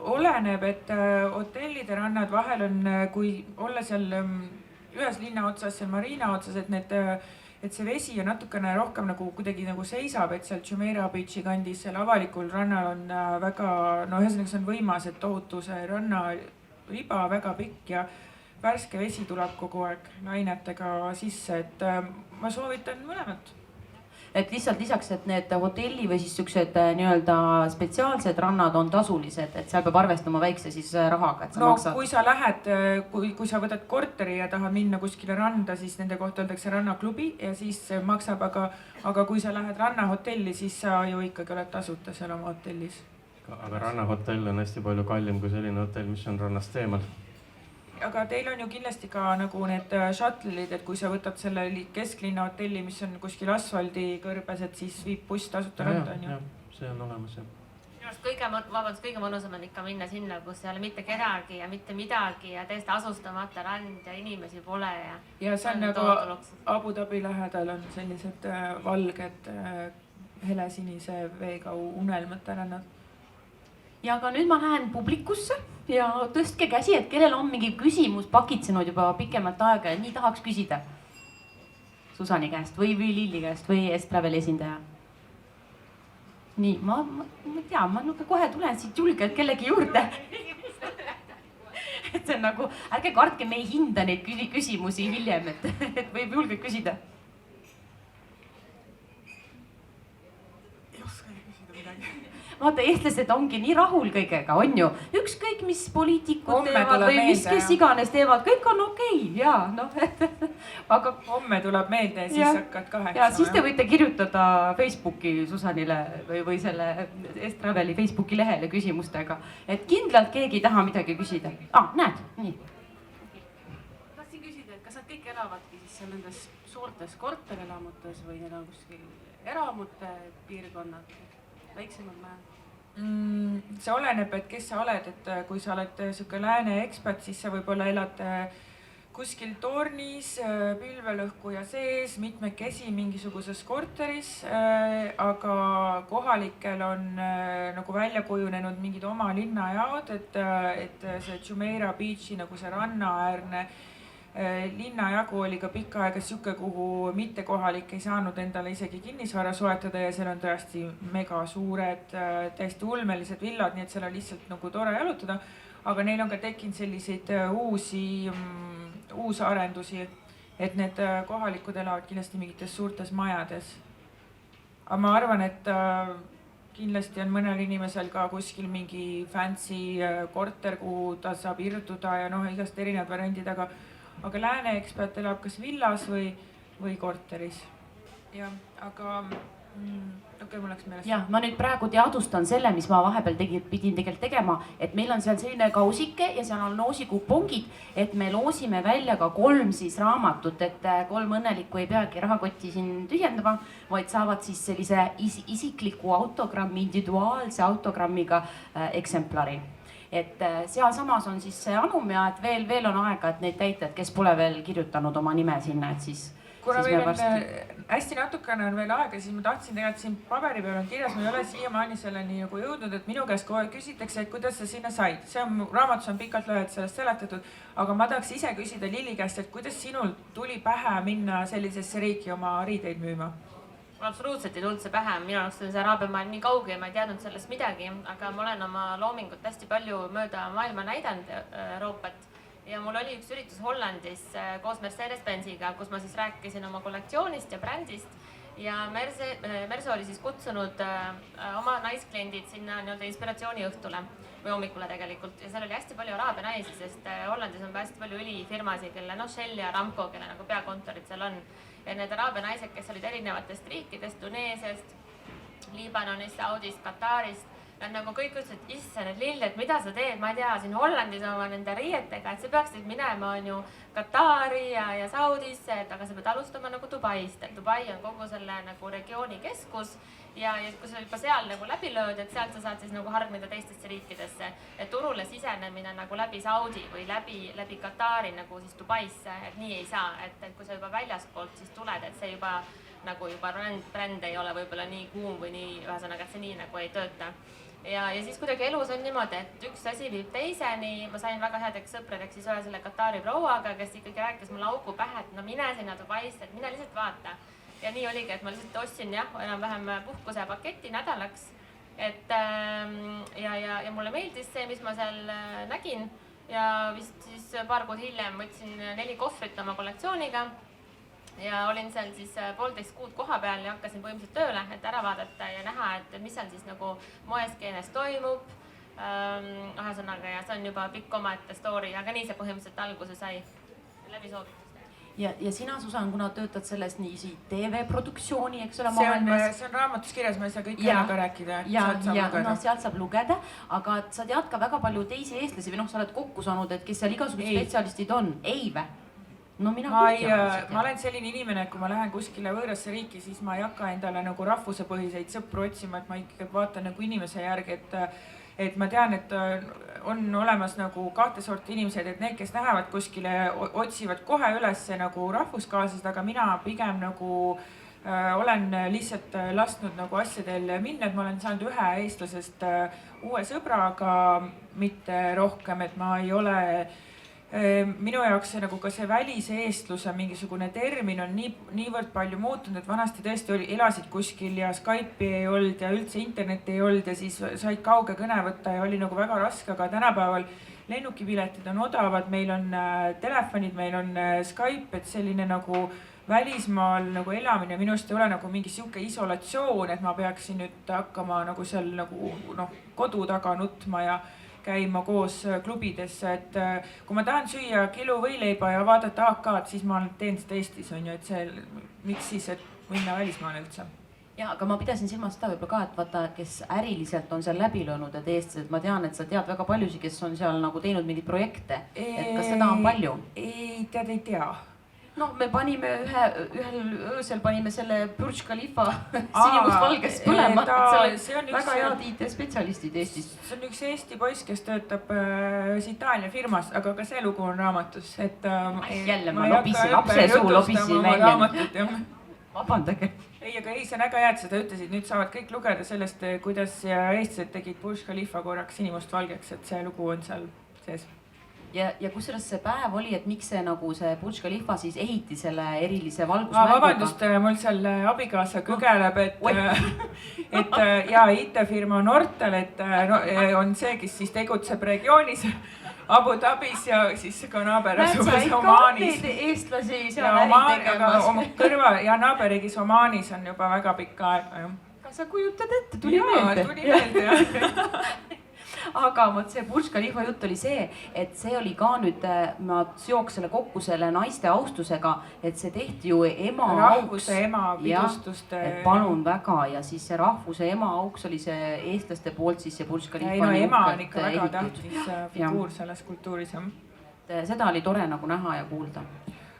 Oleneb, et hotellide rannad vahel on, kui olla seal ühes linna otsas, seal Marina otsas, et see vesi on natukene rohkem nagu kuidagi nagu seisab, et seal Jumeirah Beachi kandis seal avalikul rannal on väga, ühesõnaga see on võimas, et tohutu see rannariba väga pikk ja värske vesi tuleb kogu aeg lainetega sisse, et ma soovitan mõlemat. Et lihtsalt lisaks, et need hotelli või siis siuksed nii-öelda spetsiaalsed rannad on tasulised, et seal peab arvestama väikse siis rahaga, et sa maksad. Kui sa lähed, kui sa võtad korteri ja tahad minna kuskile randa, siis nende kohta öeldakse rannaklubi ja siis maksab, aga kui sa lähed rannahotelli, siis sa ju ikkagi oled tasuta seal oma hotellis. Aga rannahotell on hästi palju kallim kui selline hotell, mis on rannast eemal. aga teil on ju kindlasti ka nagu need shuttle'id, et kui sa võtad selle kesklinna hotelli, mis on kuskil asfaldi kõrbes, et siis viib buss tasuta randa, on ju? See on olemas, jah. Minu arust kõige mõnusam on ikka minna sinna, kus ei ole mitte kedagi ja mitte midagi ja täiesti asustamata rand ja inimesi pole ja see on nagu Abu Dhabi lähedal on sellised valged helesinise veega unelmate rannad. Ja aga nüüd ma lähen publikusse ja tõstke käsi, et kellel on mingi küsimus pakitsenud juba pikemat aega ja nii tahaks küsida Susani käest või Lilli käest või Estraveli esindaja. Nii, ma tean, ma kohe tulen siit julgelt kellegi juurde. Et see on nagu, ärge kartke, me ei hinda neid küsimusi hiljem, et võib julgelt küsida. Ei oska ei küsida midagi. Vaata, eestlased ongi nii rahul kõigega, on ju. Ükskõik, mis poliitikud Homme teevad või tuleb mis meelde, kes iganes teevad, kõik on okei, ja noh, aga homme tuleb meelde ja siis hakkad kaheksa. Ja siis te võite kirjutada Facebooki Susanile või selle Estraveli Facebooki lehele küsimustega, et kindlalt keegi ei taha midagi küsida. Näed, nii. Tahtsin küsida, et kas nad kõik elavadki siis nendes suurtes korterelamutes või need on kuskil eramute piirkonnad, väiksemad majad? See oleneb, et kes sa oled, et kui sa oled siuke lääne ekspert, siis sa võib-olla elad kuskil tornis, pilvelõhkuja sees, mitmekesi mingisuguses korteris, aga kohalikel on nagu välja kujunenud mingid oma linnajaod, et see Jumeirah Beachi nagu see rannaäärne linnajagu oli ka pikka aega siuke, kuhu mittekohalik ei saanud endale isegi kinnisvara soetada ja seal on tõesti mega suured, täiesti ulmelised villad, nii et seal on lihtsalt nagu tore jalutada, aga neil on ka tekkinud selliseid uusarendusi, et need kohalikud elavad kindlasti mingites suurtes majades. Aga ma arvan, et kindlasti on mõnel inimesel ka kuskil mingi fancy korter, kuhu ta saab irduda ja igast erinevad variandid, aga lääne ekspert elab kas villas või korteris. Ja, aga mul läks meelest. Ja, ma nüüd praegu teadustan selle, mis ma vahepeal pidin tegelikult tegema, et meil on seal selline kausike ja seal on loosikupongid, et me loosime välja ka 3 siis raamatut, et 3 õnnelikku ei peagi rahakotti siin tühjendama, vaid saavad siis sellise isikliku autogrammi, individuaalse autogrammiga eksemplari. Et seal samas on siis see anum ja et veel on aega, et neid täita, et kes pole veel kirjutanud oma nime sinna, et siis kuna meil on hästi natukene on veel aega, siis ma tahtsin tegelikult siin paberi peal on kirjas, ma ei ole siiamaani selleni nagu jõudnud, et minu käest kohe küsitakse, et kuidas sa sinna said. See on raamatus on pikalt lühelt sellest seletatud, aga ma tahaks ise küsida Lilli käest, et kuidas sinul tuli pähe minna sellisesse riiki oma riideid müüma? Mul absoluutselt ei tulnud see pähe, minu jaoks on see araabia maailm nii kauge ja ma ei teadnud sellest midagi, aga ma olen oma loomingut hästi palju mööda maailma näidanud Euroopat ja mul oli üks üritus Hollandis koos Mercedes-Benziga, kus ma siis rääkisin oma kollektsioonist ja brändist ja Merso oli siis kutsunud oma naiskliendid sinna nii-öelda inspiratsiooniõhtule või hommikule tegelikult ja seal oli hästi palju araabia naisi, sest Hollandis on hästi palju õlifirmasid, kelle Shell ja Aramco, kelle nagu peakontorid seal on. Ja need araabia naised, kes olid erinevatest riikidest, Tuneesiast, Liibanonist, Saudist, Katarist, nad nagu kõik ütlesid, et issa need Lill, et mida sa teed, ma ei tea, siin Hollandis oma nende riietega, et sa peaksid minema on ju Katari ja Saudisse, et aga sa pead alustama nagu Dubaist, et Dubai on kogu selle nagu regiooni keskus ja kui sa juba seal nagu läbi lööd, et sealt sa saad siis nagu hargneda teistesse riikidesse, et turule sisenemine nagu läbi Saudi või läbi Katari nagu siis Dubaisse, et nii ei saa, et kui sa juba väljaspoolt siis tuled, et see juba bränd ei ole võib-olla nii kuum või nii, ühesõnaga, et see nii nagu ei tööta. Ja siis kuidagi elus on niimoodi, et üks asi viib teiseni, ma sain väga headeks sõpradeks siis ühe selle Katari prouaga, kes ikkagi rääkis mulle augu pähe, et no mine sinna Dubaisse, et mine lihtsalt vaata. Ja nii oligi, et ma lihtsalt ostsin enam-vähem puhkusepaketi nädalaks, et ja mulle meeldis see, mis ma seal nägin ja vist siis paar kuud hiljem võtsin 4 kohvrit oma kollektsiooniga ja olin seal siis 1,5 kuud koha peal ja hakkasin põhimõtteliselt tööle, et ära vaadata ja näha, et mis seal siis nagu moeskeenes toimub. Ühesõnaga ja see on juba pikk omaette story, aga nii see põhimõtteliselt alguse sai läbi soovituste. ja sina, Susan, kuna töötad selles niiviisi TV-produktsiooni, eks ole, see on raamatus kirjas, ma ei saa kõike ära ka rääkida. Sealt saab lugeda, aga sa tead ka väga palju teisi eestlasi või sa oled kokku saanud, et kes seal igasugused spetsialistid on, ei vä? No ma olen selline inimene, et kui ma lähen kuskile võõrasse riiki, siis ma ei hakka endale nagu rahvusepõhiseid sõpru otsima, et ma ikkagi vaatan nagu inimese järgi, et ma tean, et on olemas nagu kahte sorti inimesed, et need, kes lähevad kuskile, otsivad kohe üles nagu rahvuskaaslased, aga mina pigem nagu olen lihtsalt lasknud nagu asjadel minna, et ma olen saanud ühe eestlasest uue sõbra, aga mitte rohkem, et ma ei ole minu jaoks see nagu ka see välise eestluse mingisugune termin on niivõrd palju muutunud, et vanasti tõesti elasid kuskil ja Skype'i ei olnud ja üldse internetti ei olnud ja siis said kauge kõne võtta ja oli nagu väga raske, aga tänapäeval lennukipiletid on odavad, meil on telefonid, meil on Skype, et selline nagu välismaal nagu elamine minu arust ei ole nagu mingi sihuke isolatsioon, et ma peaksin nüüd hakkama nagu seal nagu kodu taga nutma ja käima koos klubidesse, et kui ma tahan süüa kilo võileiba ja vaadata AK-d, siis ma teen seda Eestis, on ju, et see, miks siis, et minna välismaale üldse? Ja, aga ma pidasin silmas seda võib-olla ka, et vaata, kes äriliselt on seal läbi löönud, et eestlased, ma tean, et sa tead väga paljusid, kes on seal nagu teinud mingeid projekte, et kas seda on palju? Ei tea. No me panime ühel öösel panime selle Burj Khalifa sinimustvalges põlema, see on väga head IT-spetsialistid Eestis. See on üks Eesti poiss, kes töötab Itaalia firmas, aga ka see lugu on raamatus, et jälle ma lobisin, lapse suu lobisin välja. Vabandage. Ei, aga see on väga hea, et seda ütlesid, nüüd saavad kõik lugeda sellest, kuidas eestlased tegid Burj Khalifa korraks sinimustvalgeks, et see lugu on seal sees. Ja kusjuures see päev oli, et miks see nagu see Burj Khalifa siis ehiti selle erilise valgusmänguga? Vabandust, mul seal abikaasa kõgeleb, et ja IT-firma Nortal, et on see, kes siis tegutseb regioonis Abu Dhabis ja siis ka naaberasuses Omaanis. Eestlasi seal äri tegemas. Oma kõrva ja naaberriigis Omaanis on juba väga pikka aega. Kas sa kujutad ette? Tuli meelde, jah. Aga see Burj Khalifa jutt oli see, et see oli ka nüüd, ma seoks selle kokku selle naiste austusega, et see tehti ju ema auks. Rahvuse ema pidustuste. Palun väga ja siis see rahvuse ema auks oli see eestlaste poolt siis see Burj Khalifa. Ei, no ema on ikka väga tähtis figuur selles kultuuris. Seda oli tore nagu näha ja kuulda.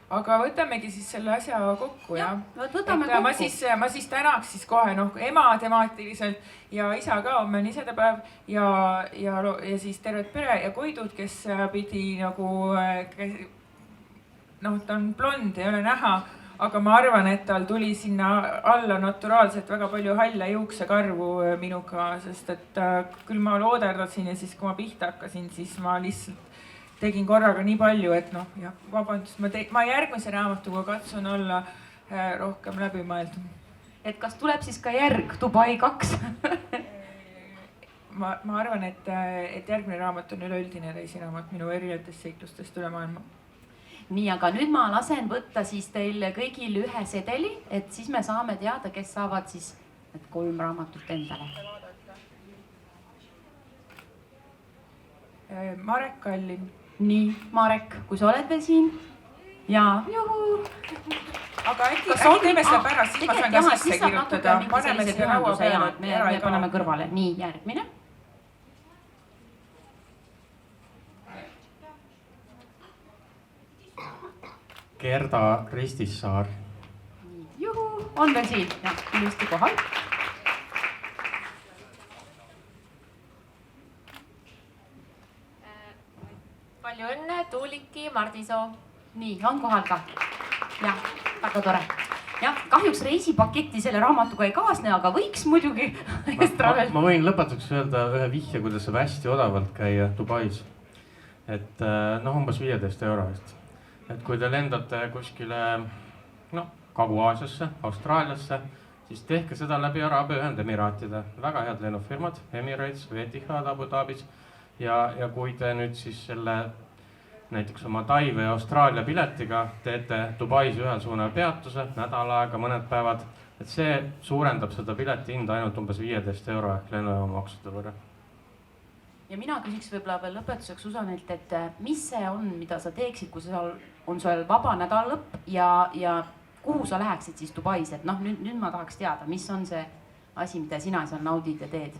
Aga võtamegi siis selle asja kokku, jah. Võtame kokku. Ma siis tänaks siis kohe ema temaatiliselt ja isa ka, homme on isedepäev ja siis tervet pere ja Koidud, kes pidi nagu, ta on blond, ei ole näha, aga ma arvan, et tal tuli sinna alla naturaalselt väga palju halle juuksekarvu minuga, sest et küll ma looderdasin ja siis, kui ma pihta hakkasin, siis ma lihtsalt tegin korraga nii palju, et jah, vabandust, ma järgmise raamatuga katsun olla rohkem läbimõeldud. Et kas tuleb siis ka järg Dubai 2? Ma arvan, et järgmine raamat on üleüldine reisiraamat minu erinevatest seiklustest üle maailma. Nii, aga nüüd ma lasen võtta siis teil kõigil ühe sedeli, et siis me saame teada, kes saavad siis need 3 raamatut endale. Marek Kallin. Nii, Marek, kui sa oled veel siin? Jaa, juhu! Aga äkki teeme seda pärast, siis ma saan ka sisse kirjutada. Paneme siia laua peale. Me paneme kõrvale. Nii, järgmine. Gerda Ristissaar. Juhu, on veel siin. Ja, ilusti kohal. Palju õnne, Tuuliki Mardisoo. Nii, on kohal ka. Jah, väga tore. Jah, kahjuks reisipaketti selle raamatuga ei kaasne, aga võiks muidugi. Ma võin lõpetuseks öelda ühe vihje, kuidas saab hästi odavalt käia Dubais. Et umbes 15 € eest. Et kui te lendate kuskile Kagu-Aasiasse, Austraaliasse, siis tehke seda läbi Araabia Ühendemiraatide. Väga head lennufirmad, Emirates või Etihad Abu Dhabis. Ja kui te nüüd siis selle näiteks oma Tai või Austraalia piletiga teete Dubais ühel suunal peatuse, nädal aega, mõned päevad, et see suurendab seda pileti hinda ainult umbes 15 € ehk lennujaama maksude võrra. Ja mina küsiks võib-olla veel lõpetuseks Susanilt, et mis see on, mida sa teeksid, kui sa on sul vaba nädalalõpp ja kuhu sa läheksid siis Dubais, et noh, nüüd ma tahaks teada, mis on see asi, mida sina seal naudid ja teed?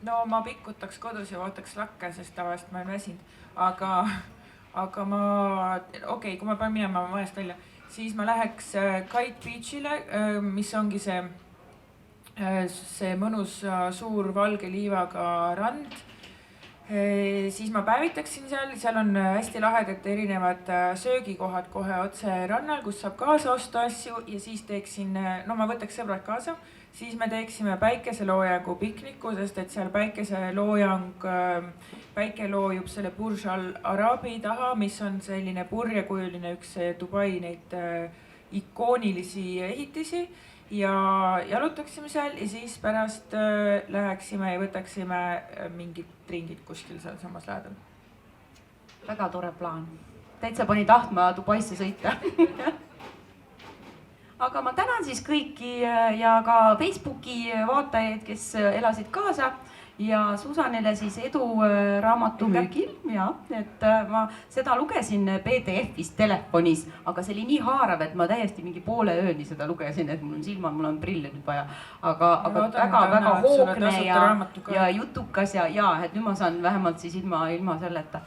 No ma pikutaks kodus ja vaataks lakke, sest tavaliselt ma olen väsinud, aga ma, okei, kui ma pean minema majast välja, siis ma läheks Kite Beachile, mis ongi see mõnus suur valge liivaga rand. Siis ma päevitaksin seal on hästi lahedad erinevad söögikohad kohe otse rannal, kus saab kaasa osta asju ja siis teeksin, no ma võtaks sõbrad kaasa, siis me teeksime päikeseloojangu pikniku, sest et seal päikeseloojang, päike loojub selle Burj Al Arabi taha, mis on selline purjekujuline üks Dubai neid ikoonilisi ehitisi ja jalutaksime seal ja siis pärast läheksime ja võtaksime mingid ringid kuskil seal samas lähedal. Väga tore plaan. Täitsa pani tahtma Dubaisse sõita. Aga ma tänan siis kõiki ja ka Facebooki vaatajaid, kes elasid kaasa ja Susanile siis edu raamatu müügil. Ja, et ma seda lugesin PDF-ist telefonis, aga see oli nii haarav, et ma täiesti mingi poole ööni seda lugesin, et mul on silmad, mul on prille nüüd vaja. Aga väga hoogne ja jutukas ja et nüüd ma saan vähemalt siis ilma selleta.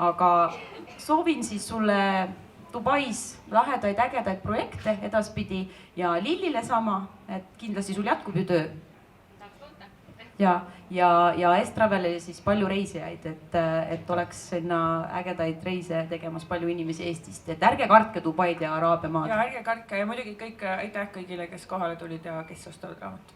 Aga soovin siis sulle Dubais lahedaid ägedaid projekte edaspidi ja Lillile sama, et kindlasti sul jätkub ju töö. Ja S-Travelile siis palju reisijaid, et oleks sinna ägedaid reise tegemas palju inimesi Eestist, et ärge kartke Dubaid ja Araabia maad. Ja ärge kartke ja muidugi kõik aitäh kõigile, kes kohale tulid ja kes ostavad raamatut.